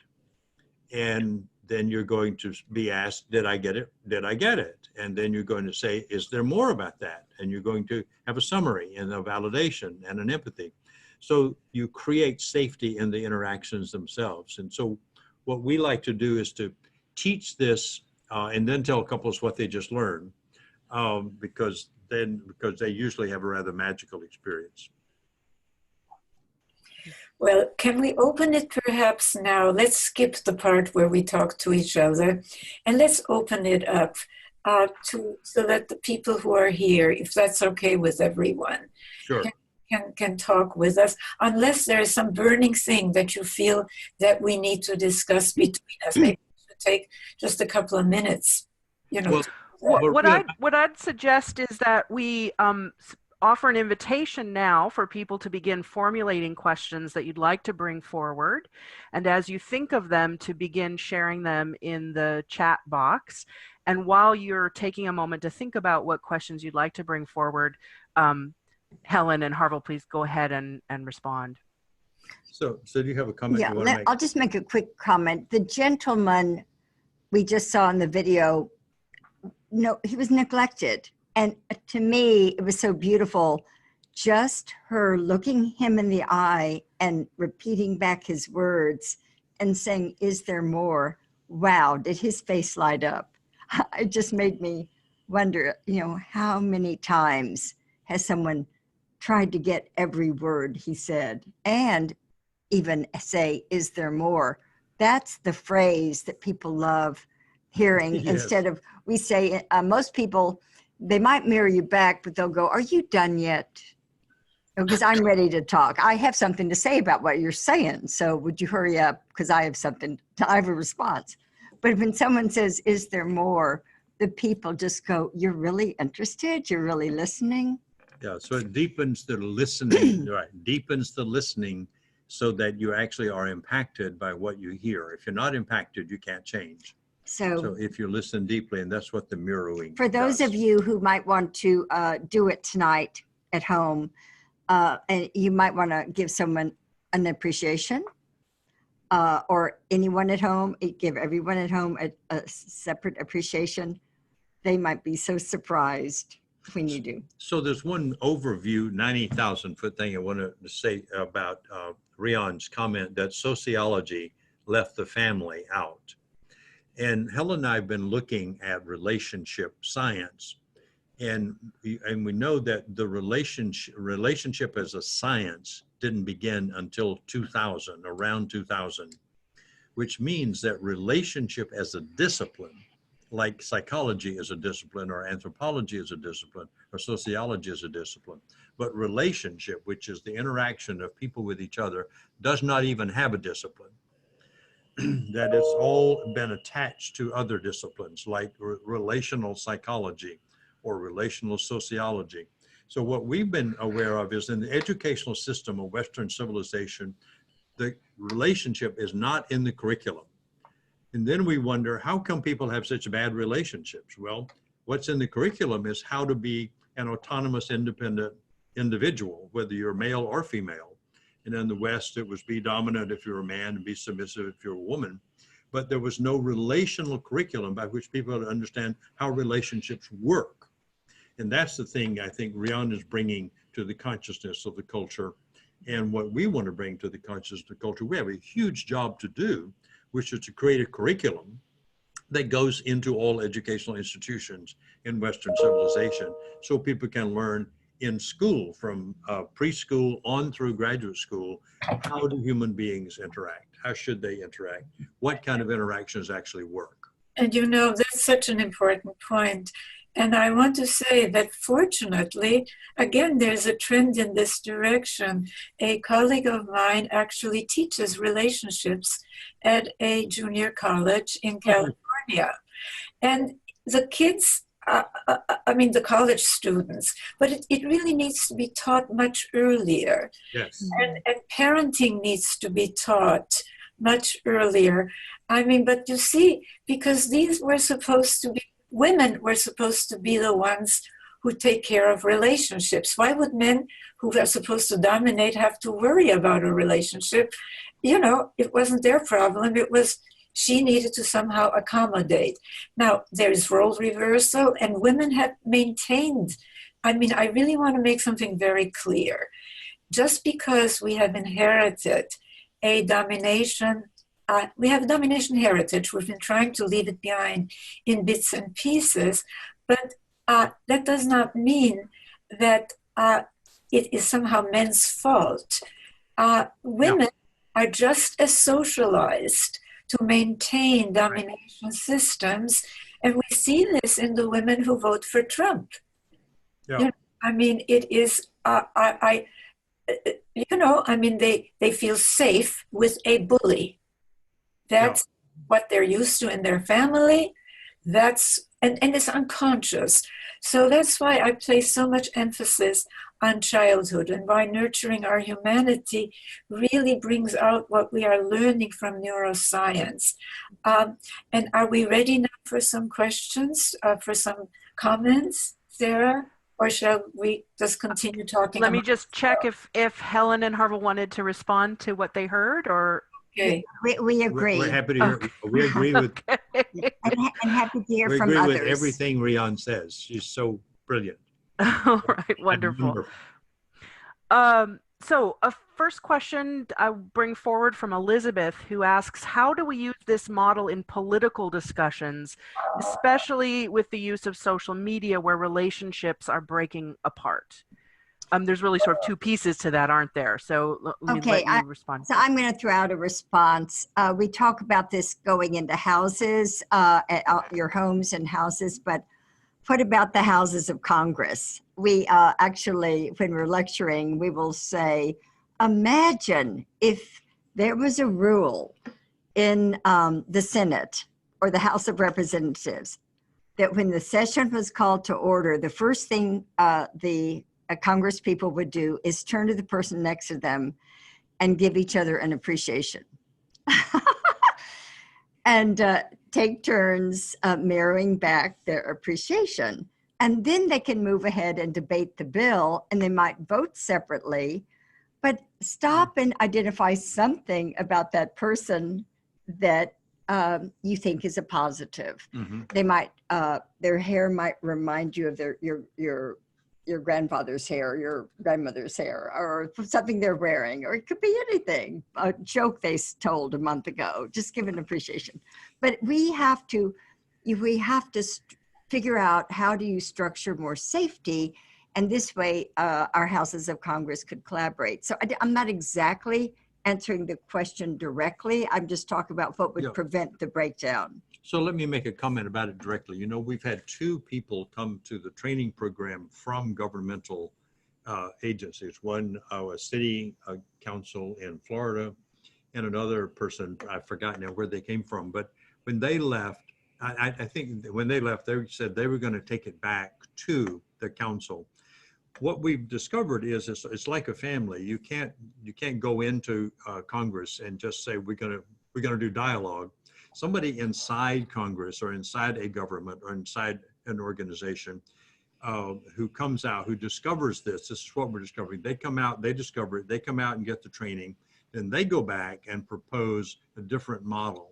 And then you're going to be asked, did I get it? Did I get it? And then you're going to say, is there more about that? And you're going to have a summary and a validation and an empathy. So you create safety in the interactions themselves. And so what we like to do is to teach this and then tell couples what they just learned, because they usually have a rather magical experience. Well, can we open it perhaps now? Let's skip the part where we talk to each other, and let's open it up so that the people who are here, if that's okay with everyone, Sure. can talk with us, unless there is some burning thing that you feel that we need to discuss between us. Maybe it should take just a couple of minutes, you know. Well, What I'd suggest is that we offer an invitation now for people to begin formulating questions that you'd like to bring forward. And as you think of them, to begin sharing them in the chat box. And while you're taking a moment to think about what questions you'd like to bring forward, Helen and Harville, please go ahead and respond. So do you have a comment you want to make? I'll just make a quick comment. The gentleman we just saw in the video, no, he was neglected. And to me, it was so beautiful, just her looking him in the eye and repeating back his words and saying, is there more? Wow, did his face light up? It just made me wonder, you know, how many times has someone tried to get every word he said and even say, is there more? That's the phrase that people love hearing. Yes. Instead of, we say, most people, they might mirror you back, but they'll go, are you done yet? Because I'm ready to talk. I have something to say about what you're saying. So would you hurry up? Because I have a response. But when someone says, is there more? the people just go, you're really interested, you're really listening. Yeah, so it deepens the listening, right? Deepens the listening so that you actually are impacted by what you hear. If you're not impacted, you can't change. So if you listen deeply, and that's what the mirroring for those does. of you who might want to do it tonight at home, and you might want to give someone an appreciation, or anyone at home, give everyone at home a separate appreciation. They might be so surprised when you do. So there's one overview, 90,000 foot thing I want to say about Riane's comment that sociology left the family out. And Helen and I have been looking at relationship science, and we know that the relationship as a science didn't begin until 2000, around 2000, which means that relationship as a discipline, like psychology is a discipline, or anthropology is a discipline, or sociology is a discipline, but relationship, which is the interaction of people with each other, does not even have a discipline. That it's all been attached to other disciplines like relational psychology or relational sociology. So what we've been aware of is in the educational system of Western civilization, the relationship is not in the curriculum. And then we wonder, how come people have such bad relationships? Well, what's in the curriculum is how to be an autonomous, independent individual, whether you're male or female. And in the West, it was be dominant if you're a man and be submissive if you're a woman. But there was no relational curriculum by which people understand how relationships work. And that's the thing I think Riane is bringing to the consciousness of the culture. And what we want to bring to the consciousness of the culture, we have a huge job to do, which is to create a curriculum that goes into all educational institutions in Western civilization so people can learn in school, from preschool on through graduate school, how do human beings interact? How should they interact? What kind of interactions actually work? And you know, that's such an important point. And I want to say that fortunately, again, there's a trend in this direction. A colleague of mine actually teaches relationships at a junior college in California. And the kids, the college students, but it really needs to be taught much earlier. Yes. And parenting needs to be taught much earlier. But you see, because these were supposed to be, women were supposed to be the ones who take care of relationships. Why would men who are supposed to dominate have to worry about a relationship? You know, it wasn't their problem. It was she needed to somehow accommodate. Now, there's role reversal, and women have maintained. I really want to make something very clear. Just because we have inherited a domination, we have a domination heritage, we've been trying to leave it behind in bits and pieces, but that does not mean that it is somehow men's fault. Women are just as socialized to maintain domination systems. And we see this in the women who vote for Trump. Yeah. It is, they feel safe with a bully. That's what they're used to in their family. And it's unconscious. So that's why I place so much emphasis on childhood, and why nurturing our humanity really brings out what we are learning from neuroscience. And are we ready now for some questions, for some comments, Sarah? Or shall we just continue talking? Let me just check if Helen and Harville wanted to respond to what they heard, or... Okay. We agree. We're happy to hear. Okay. We agree with. And happy to hear We from agree others. with everything Riane says. She's so brilliant. All right, wonderful. So a first question I bring forward from Elizabeth, who asks, how do we use this model in political discussions, especially with the use of social media where relationships are breaking apart? There's really sort of two pieces to that, aren't there? So let me respond. So I'm going to throw out a response. We talk about this going into houses, at your homes and houses, but what about the houses of Congress? We actually, when we're lecturing, we will say, imagine if there was a rule in the Senate or the House of Representatives that when the session was called to order, the first thing the Congress people would do is turn to the person next to them and give each other an appreciation. And take turns mirroring back their appreciation. And then they can move ahead and debate the bill, and they might vote separately, but stop and identify something about that person that you think is a positive. Mm-hmm. They might, their hair might remind you of your grandfather's hair, your grandmother's hair, or something they're wearing, or it could be anything, a joke they told a month ago. Just give an appreciation. But we have to figure out how do you structure more safety, and this way our houses of Congress could collaborate. So I'm not exactly answering the question directly. I'm just talking about what would prevent the breakdown. So let me make a comment about it directly. You know, we've had 2 people come to the training program from governmental agencies. One, a city council in Florida, and another person, I've forgotten now where they came from. But when they left, I think when they left, they said they were going to take it back to the council. What we've discovered is it's like a family. You can't go into Congress and just say we're going to do dialogue. Somebody inside Congress or inside a government or inside an organization who comes out, who discovers this is what we're discovering. They come out, they discover it, they come out and get the training, then they go back and propose a different model.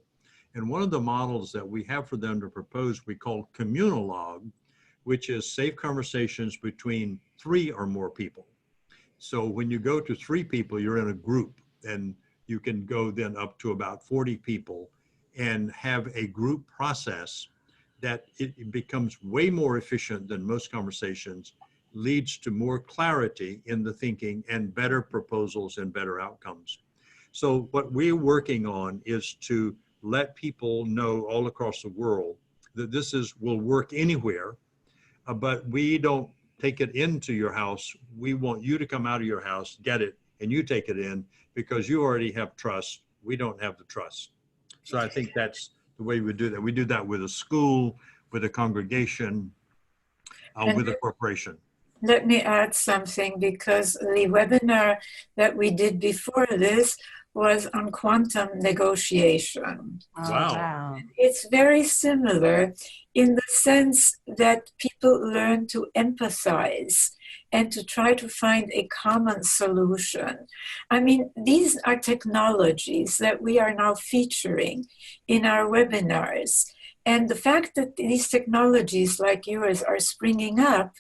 And one of the models that we have for them to propose, we call communalog, which is safe conversations between 3 or more people. So when you go to 3 people, you're in a group, and you can go then up to about 40 people and have a group process that it becomes way more efficient than most conversations, leads to more clarity in the thinking and better proposals and better outcomes. So what we're working on is to let people know all across the world that this will work anywhere, but we don't take it into your house. We want you to come out of your house, get it, and you take it in because you already have trust. We don't have the trust. So I think that's the way we do that. We do that with a school, with a congregation, with a corporation. Let me add something, because the webinar that we did before this was on quantum negotiation. Oh, Wow. It's very similar in the sense that people learn to empathize and to try to find a common solution. I mean, these are technologies that we are now featuring in our webinars. And the fact that these technologies like yours are springing up,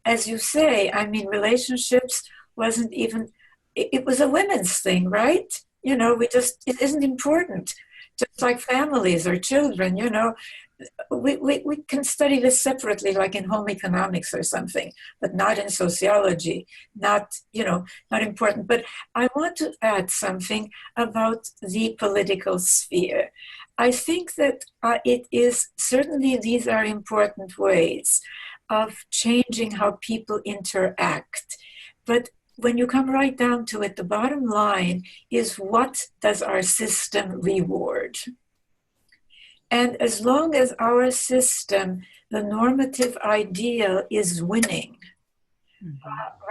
as you say, I mean, relationships wasn't even, it was a women's thing, right? You know, it isn't important. Just like families or children, you know, we can study this separately, like in home economics or something, but not in sociology, not important. But I want to add something about the political sphere. I think that it is, certainly these are important ways of changing how people interact. But when you come right down to it, the bottom line is, what does our system reward? And as long as our system, the normative ideal, is winning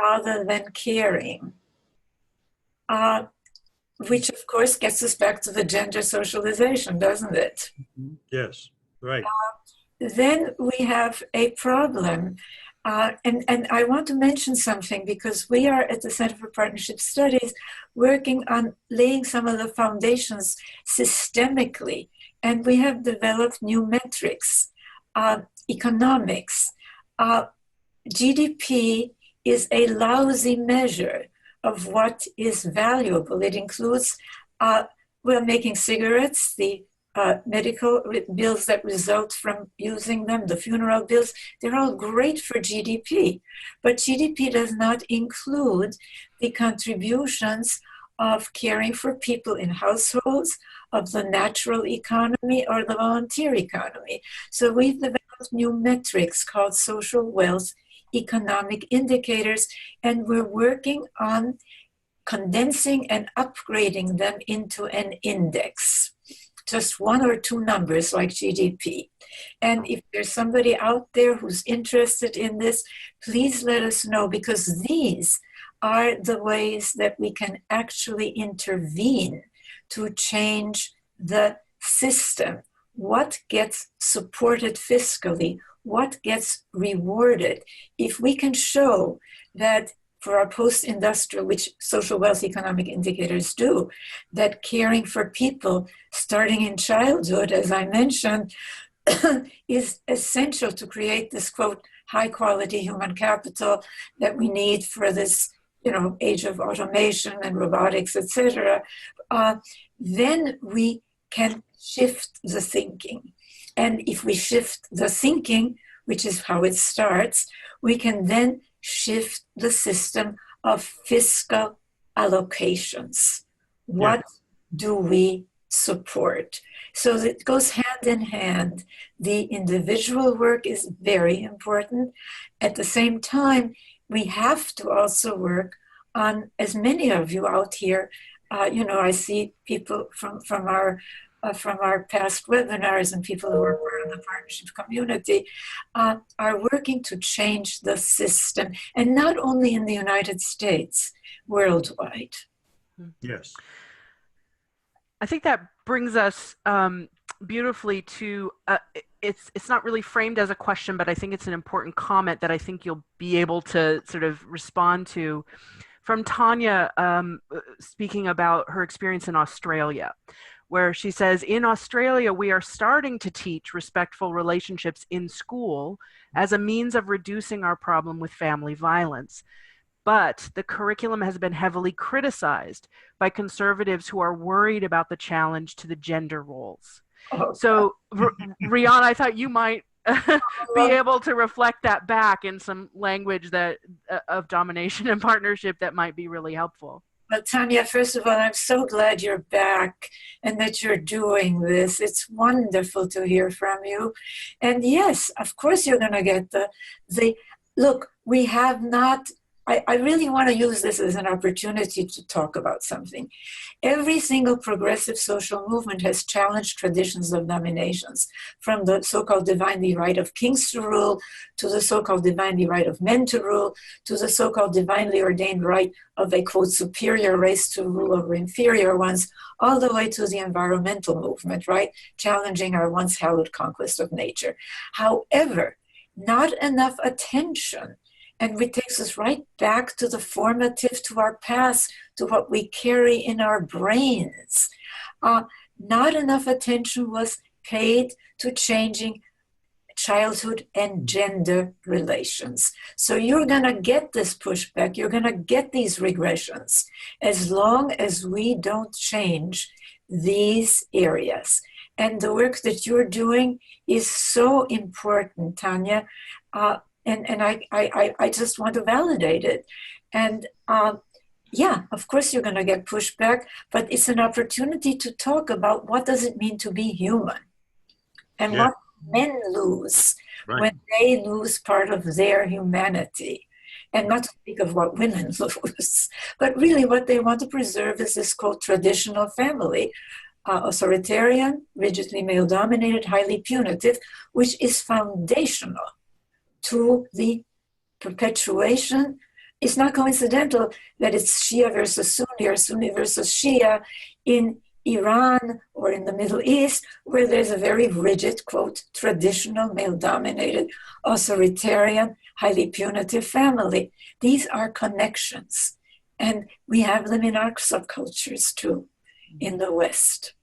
rather than caring, which of course gets us back to the gender socialization, doesn't it? Yes, right. Then we have a problem. And I want to mention something, because we are at the Center for Partnership Studies working on laying some of the foundations systemically. And we have developed new metrics, economics. GDP is a lousy measure of what is valuable. It includes, we're making cigarettes, the medical bills that result from using them, the funeral bills, they're all great for GDP. But GDP does not include the contributions of caring for people in households, of the natural economy or the volunteer economy. So we've developed new metrics called social wealth economic indicators, and we're working on condensing and upgrading them into an index. Just 1 or 2 numbers like GDP. And if there's somebody out there who's interested in this, please let us know, because these are the ways that we can actually intervene to change the system. What gets supported fiscally? What gets rewarded? If we can show that for our post-industrial, which social wealth economic indicators do, that caring for people starting in childhood, as I mentioned, is essential to create this, quote, high quality human capital that we need for this, age of automation and robotics, etc., then we can shift the thinking. And if we shift the thinking, which is how it starts, we can then shift the system of fiscal allocations. What do we support? So it goes hand in hand. The individual work is very important. At the same time, we have to also work on, as many of you out here, I see people from our past webinars and people who are part of the partnership community are working to change the system, and not only in the United States, worldwide. Yes. I think that brings us beautifully to, it's not really framed as a question, but I think it's an important comment that I think you'll be able to sort of respond to. From Tanya, speaking about her experience in Australia, where she says, in Australia, we are starting to teach respectful relationships in school as a means of reducing our problem with family violence. But the curriculum has been heavily criticized by conservatives who are worried about the challenge to the gender roles. So, Riane, I thought you might be able to reflect that back in some language that of domination and partnership that might be really helpful. Well, Tanya, first of all, I'm so glad you're back and that you're doing this. It's wonderful to hear from you. And yes, of course you're going to get the look, we have not, I really want to use this as an opportunity to talk about something. Every single progressive social movement has challenged traditions of dominations, from the so-called divinely right of kings to rule, to the so-called divinely right of men to rule, to the so-called divinely ordained right of a, quote, superior race to rule over inferior ones, all the way to the environmental movement, right? Challenging our once hallowed conquest of nature. However, not enough attention, and it takes us right back to the formative, to our past, to what we carry in our brains. Not enough attention was paid to changing childhood and gender relations. So you're going to get this pushback, you're going to get these regressions, as long as we don't change these areas. And the work that you're doing is so important, Tanya. And I just want to validate it. And yeah, of course you're going to get pushback, but it's an opportunity to talk about what does it mean to be human, and what men lose when they lose part of their humanity. And not to speak of what women lose, but really what they want to preserve is this, quote, traditional family, authoritarian, rigidly male-dominated, highly punitive, which is foundational to the perpetuation. It's not coincidental that it's Shia versus Sunni or Sunni versus Shia in Iran or in the Middle East, where there's a very rigid, quote, traditional, male-dominated, authoritarian, highly punitive family. These are connections. And we have them in our subcultures too, in the West.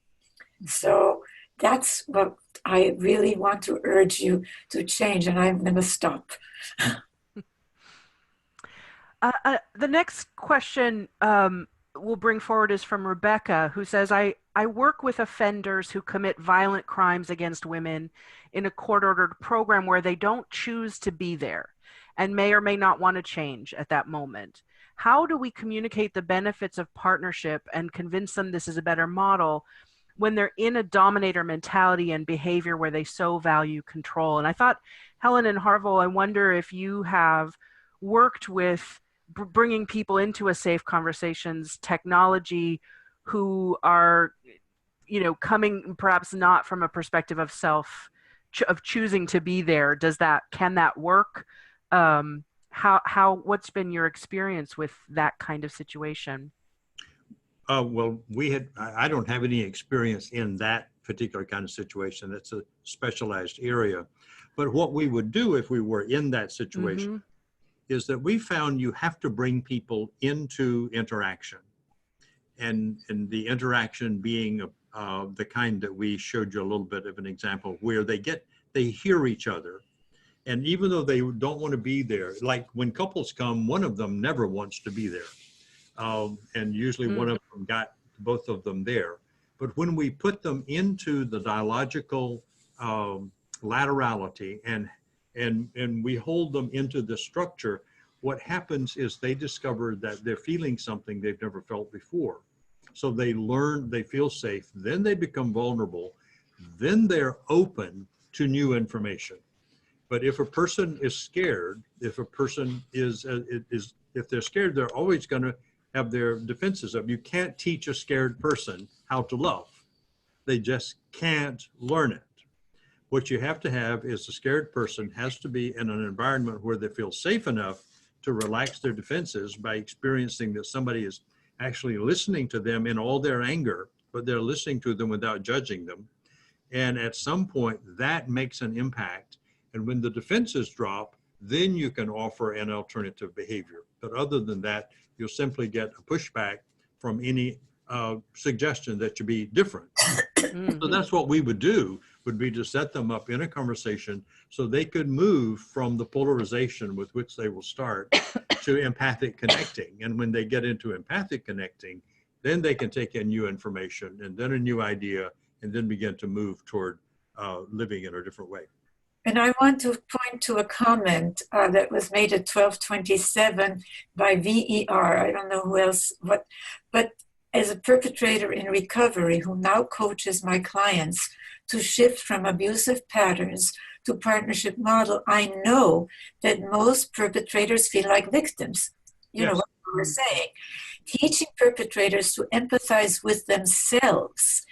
So that's what I really want to urge you to change, and I'm going to stop. The next question we'll bring forward is from Rebecca, who says, I work with offenders who commit violent crimes against women in a court-ordered program where they don't choose to be there and may or may not want to change at that moment. How do we communicate the benefits of partnership and convince them this is a better model when they're in a dominator mentality and behavior where they so value control? And I thought, Helen and Harville, I wonder if you have worked with bringing people into a safe conversations technology who are, coming perhaps not from a perspective of of choosing to be there, can that work? What's been your experience with that kind of situation? Well, I don't have any experience in that particular kind of situation. It's a specialized area. But what we would do if we were in that situation is that we found you have to bring people into interaction. And the interaction being the kind that we showed you a little bit of an example, where they hear each other. And even though they don't want to be there, like when couples come, one of them never wants to be there. And usually one of them got both of them there. But when we put them into the dialogical laterality and we hold them into the structure, what happens is they discover that they're feeling something they've never felt before. So they learn, they feel safe, then they become vulnerable, then they're open to new information. But if a person is scared, if a person if they're scared, they're always going to have their defenses up. You can't teach a scared person how to love. They just can't learn it. What you have to have is a scared person has to be in an environment where they feel safe enough to relax their defenses by experiencing that somebody is actually listening to them in all their anger, but they're listening to them without judging them. And at some point that makes an impact. And when the defenses drop, then you can offer an alternative behavior. But other than that, you'll simply get a pushback from any suggestion that you be different. So that's what we would do, would be to set them up in a conversation so they could move from the polarization with which they will start to empathic connecting. And when they get into empathic connecting, then they can take in new information and then a new idea and then begin to move toward living in a different way. And I want to point to a comment that was made at 1227 by VER. I don't know who else, but as a perpetrator in recovery who now coaches my clients to shift from abusive patterns to partnership model, I know that most perpetrators feel like victims. You know what we were saying. Teaching perpetrators to empathize with themselves,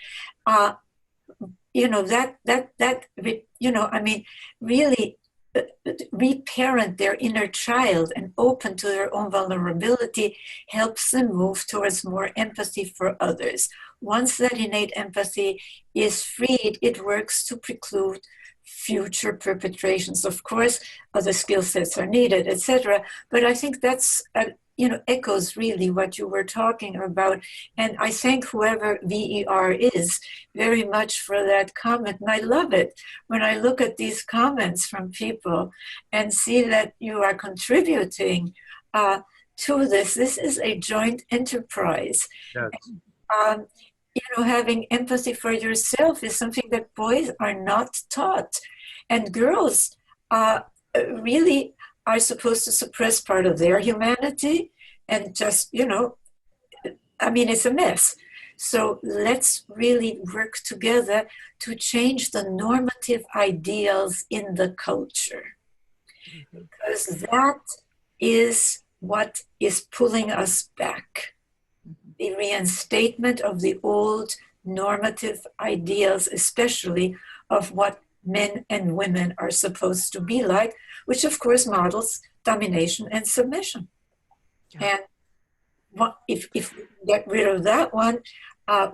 really reparent their inner child and open to their own vulnerability helps them move towards more empathy for others. Once that innate empathy is freed, it works to preclude future perpetrations. Of course, other skill sets are needed, etc. But I think that's echoes really what you were talking about. And I thank whoever VER is very much for that comment. And I love it when I look at these comments from people and see that you are contributing to this. This is a joint enterprise. Yes. And, having empathy for yourself is something that boys are not taught. And girls really are supposed to suppress part of their humanity and just, it's a mess. So let's really work together to change the normative ideals in the culture, because that is what is pulling us back. The reinstatement of the old normative ideals, especially of what men and women are supposed to be like, which of course models domination and submission. Yeah. And if we get rid of that one,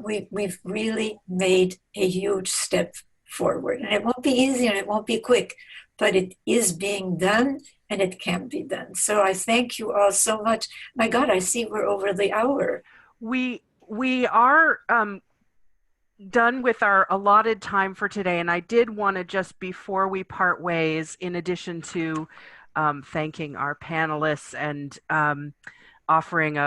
we've really made a huge step forward. And it won't be easy and it won't be quick, but it is being done and it can be done. So I thank you all so much. My God, I see we're over the hour. We are done with our allotted time for today, and I did want to, just before we part ways, in addition to thanking our panelists and offering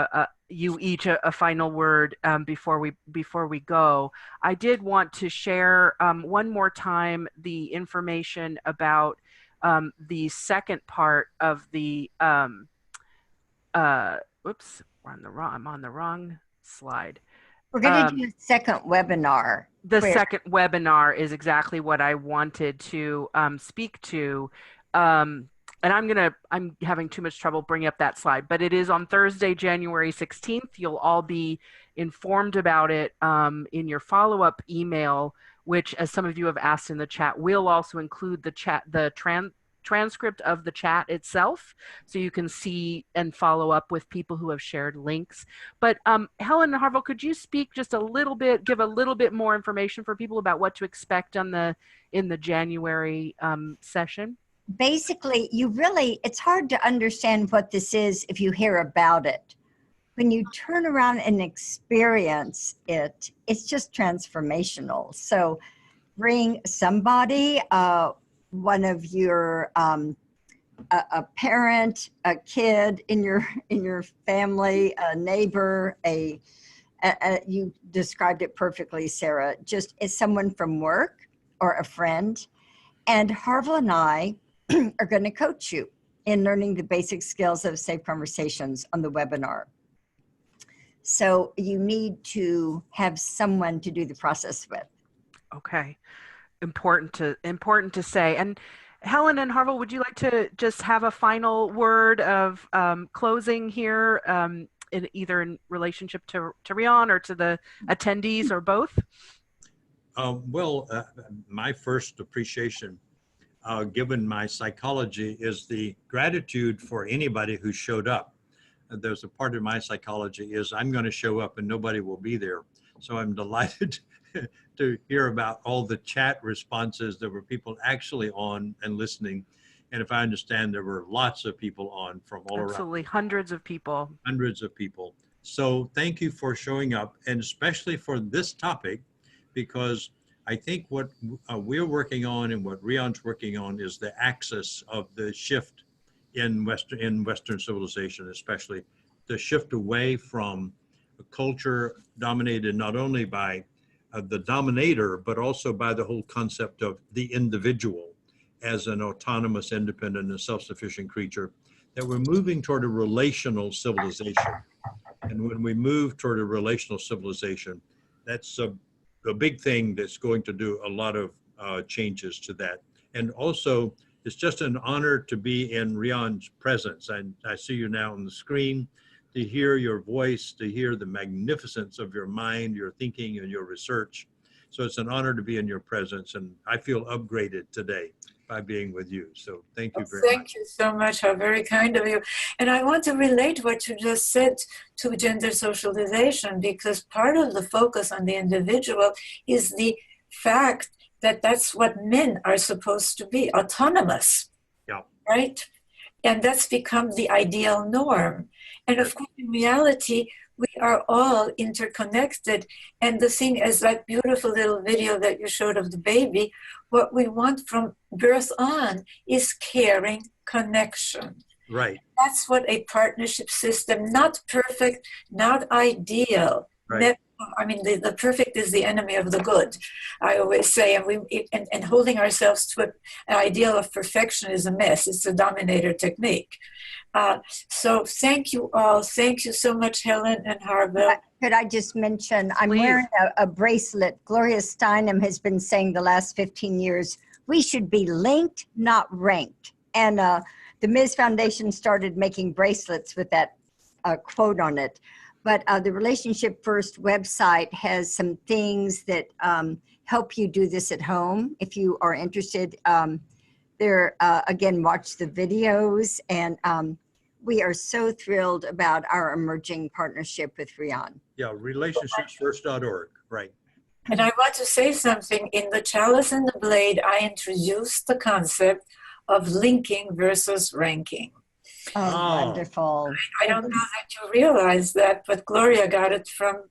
you each a final word before we go, I did want to share one more time the information about the second part of the whoops, I'm on the wrong slide. We're going to do a second webinar. The second webinar is exactly what I wanted to speak to. And I'm having too much trouble bringing up that slide, but it is on Thursday, January 16th. You'll all be informed about it in your follow-up email which, as some of you have asked in the chat, will also include the transcript of the chat itself, so you can see and follow up with people who have shared links. But Helen and Harville, could you speak just a little bit, give a little bit more information for people about what to expect in the January session? Basically, it's hard to understand what this is if you hear about it. When you turn around and experience it, it's just transformational. So bring somebody, one of your, a parent, a kid in your family, a neighbor, you described it perfectly, Sarah, just as someone from work or a friend. And Harville and I are going to coach you in learning the basic skills of safe conversations on the webinar. So you need to have someone to do the process with. Okay, important to say. And Helen and Harville, would you like to just have a final word of closing here, either in relationship to Riane or to the attendees, or both? My first appreciation, given my psychology, is the gratitude for anybody who showed up. There's a part of my psychology is I'm going to show up and nobody will be there. So I'm delighted to hear about all the chat responses. There were people actually on and listening. And if I understand, there were lots of people on from all around. Absolutely, hundreds of people. Hundreds of people. So thank you for showing up, and especially for this topic, because I think what we're working on and what Riane's working on is the axis of the shift in Western civilization, especially the shift away from a culture dominated not only by the dominator, but also by the whole concept of the individual as an autonomous, independent, and self-sufficient creature, that we're moving toward a relational civilization. And when we move toward a relational civilization, that's a big thing that's going to do a lot of changes to that. And also, it's just an honor to be in Riane's presence. And I see you now on the screen, to hear your voice, to hear the magnificence of your mind, your thinking, and your research. So it's an honor to be in your presence. And I feel upgraded today by being with you. So thank you very much. Thank you so much. How very kind of you. And I want to relate what you just said to gender socialization, because part of the focus on the individual is the fact that that's what men are supposed to be, autonomous, right? And that's become the ideal norm. And of course, in reality, we are all interconnected. And the thing is, that beautiful little video that you showed of the baby, what we want from birth on is caring connection. Right. That's what a partnership system, not perfect, not ideal. Right. I mean, the perfect is the enemy of the good, I always say, and holding ourselves to an ideal of perfection is a mess. It's a dominator technique. So thank you all. Thank you so much, Helen and Harville. Could I just mention, I'm Please. wearing a bracelet. Gloria Steinem has been saying the last 15 years, we should be linked, not ranked. And the Ms. Foundation started making bracelets with that quote on it. But the Relationship First website has some things that help you do this at home. If you are interested, again, watch the videos. And we are so thrilled about our emerging partnership with Riane. Yeah, relationshipsfirst.org, right. And I want to say something. In The Chalice and the Blade, I introduced the concept of linking versus ranking. Oh, wonderful. I don't know that you realize that, but Gloria got it from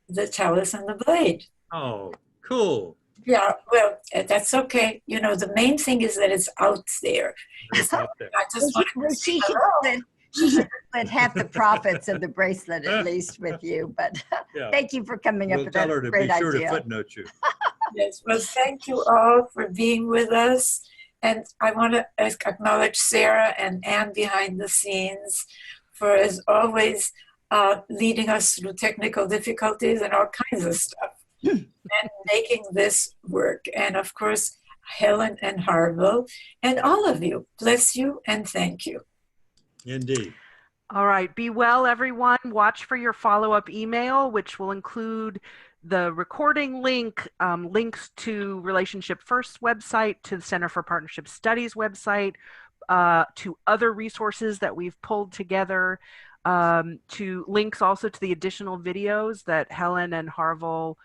The Chalice and the Blade. Oh, cool. Yeah, well, that's okay. You know, the main thing is that it's out there. It's out there. I just want to she should split half the profits of the bracelet at least with you, but Yeah. thank you for coming up We'll with tell that her to great be sure idea. to footnote you. Yes, well, thank you all for being with us. And I want to acknowledge Sarah and Anne behind the scenes for, as always, leading us through technical difficulties and all kinds of stuff and making this work. And of course, Helen and Harville and all of you. Bless you and thank you. Indeed. All right. Be well, everyone. Watch for your follow-up email, which will include the recording link, links to Relationship First website, to the Center for Partnership Studies website, to other resources that we've pulled together, to links also to the additional videos that Helen and Harville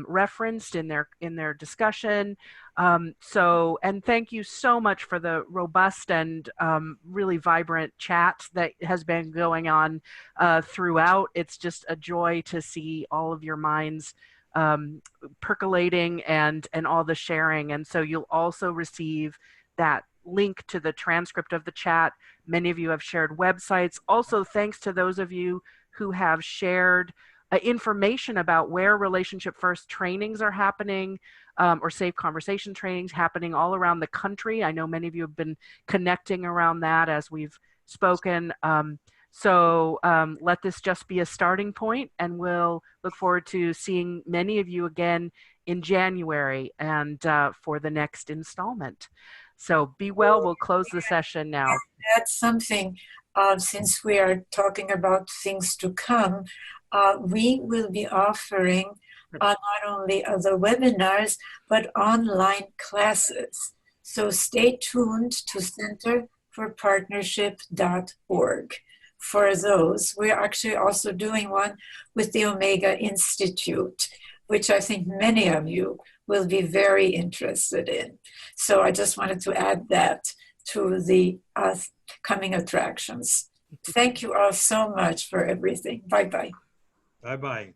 referenced in their discussion. And thank you so much for the robust and really vibrant chat that has been going on throughout. It's just a joy to see all of your minds percolating and all the sharing. And so you'll also receive that link to the transcript of the chat. Many of you have shared websites. Also, thanks to those of you who have shared information about where Relationship First trainings are happening, or safe conversation trainings happening all around the country. I know many of you have been connecting around that as we've spoken. So let this just be a starting point, and we'll look forward to seeing many of you again in January and for the next installment. So be well. We'll close the session now. That's something, since we are talking about things to come, we will be offering not only other webinars, but online classes. So stay tuned to centerforpartnership.org for those. We're actually also doing one with the Omega Institute, which I think many of you will be very interested in. So I just wanted to add that to the coming attractions. Thank you all so much for everything. Bye-bye. Bye-bye.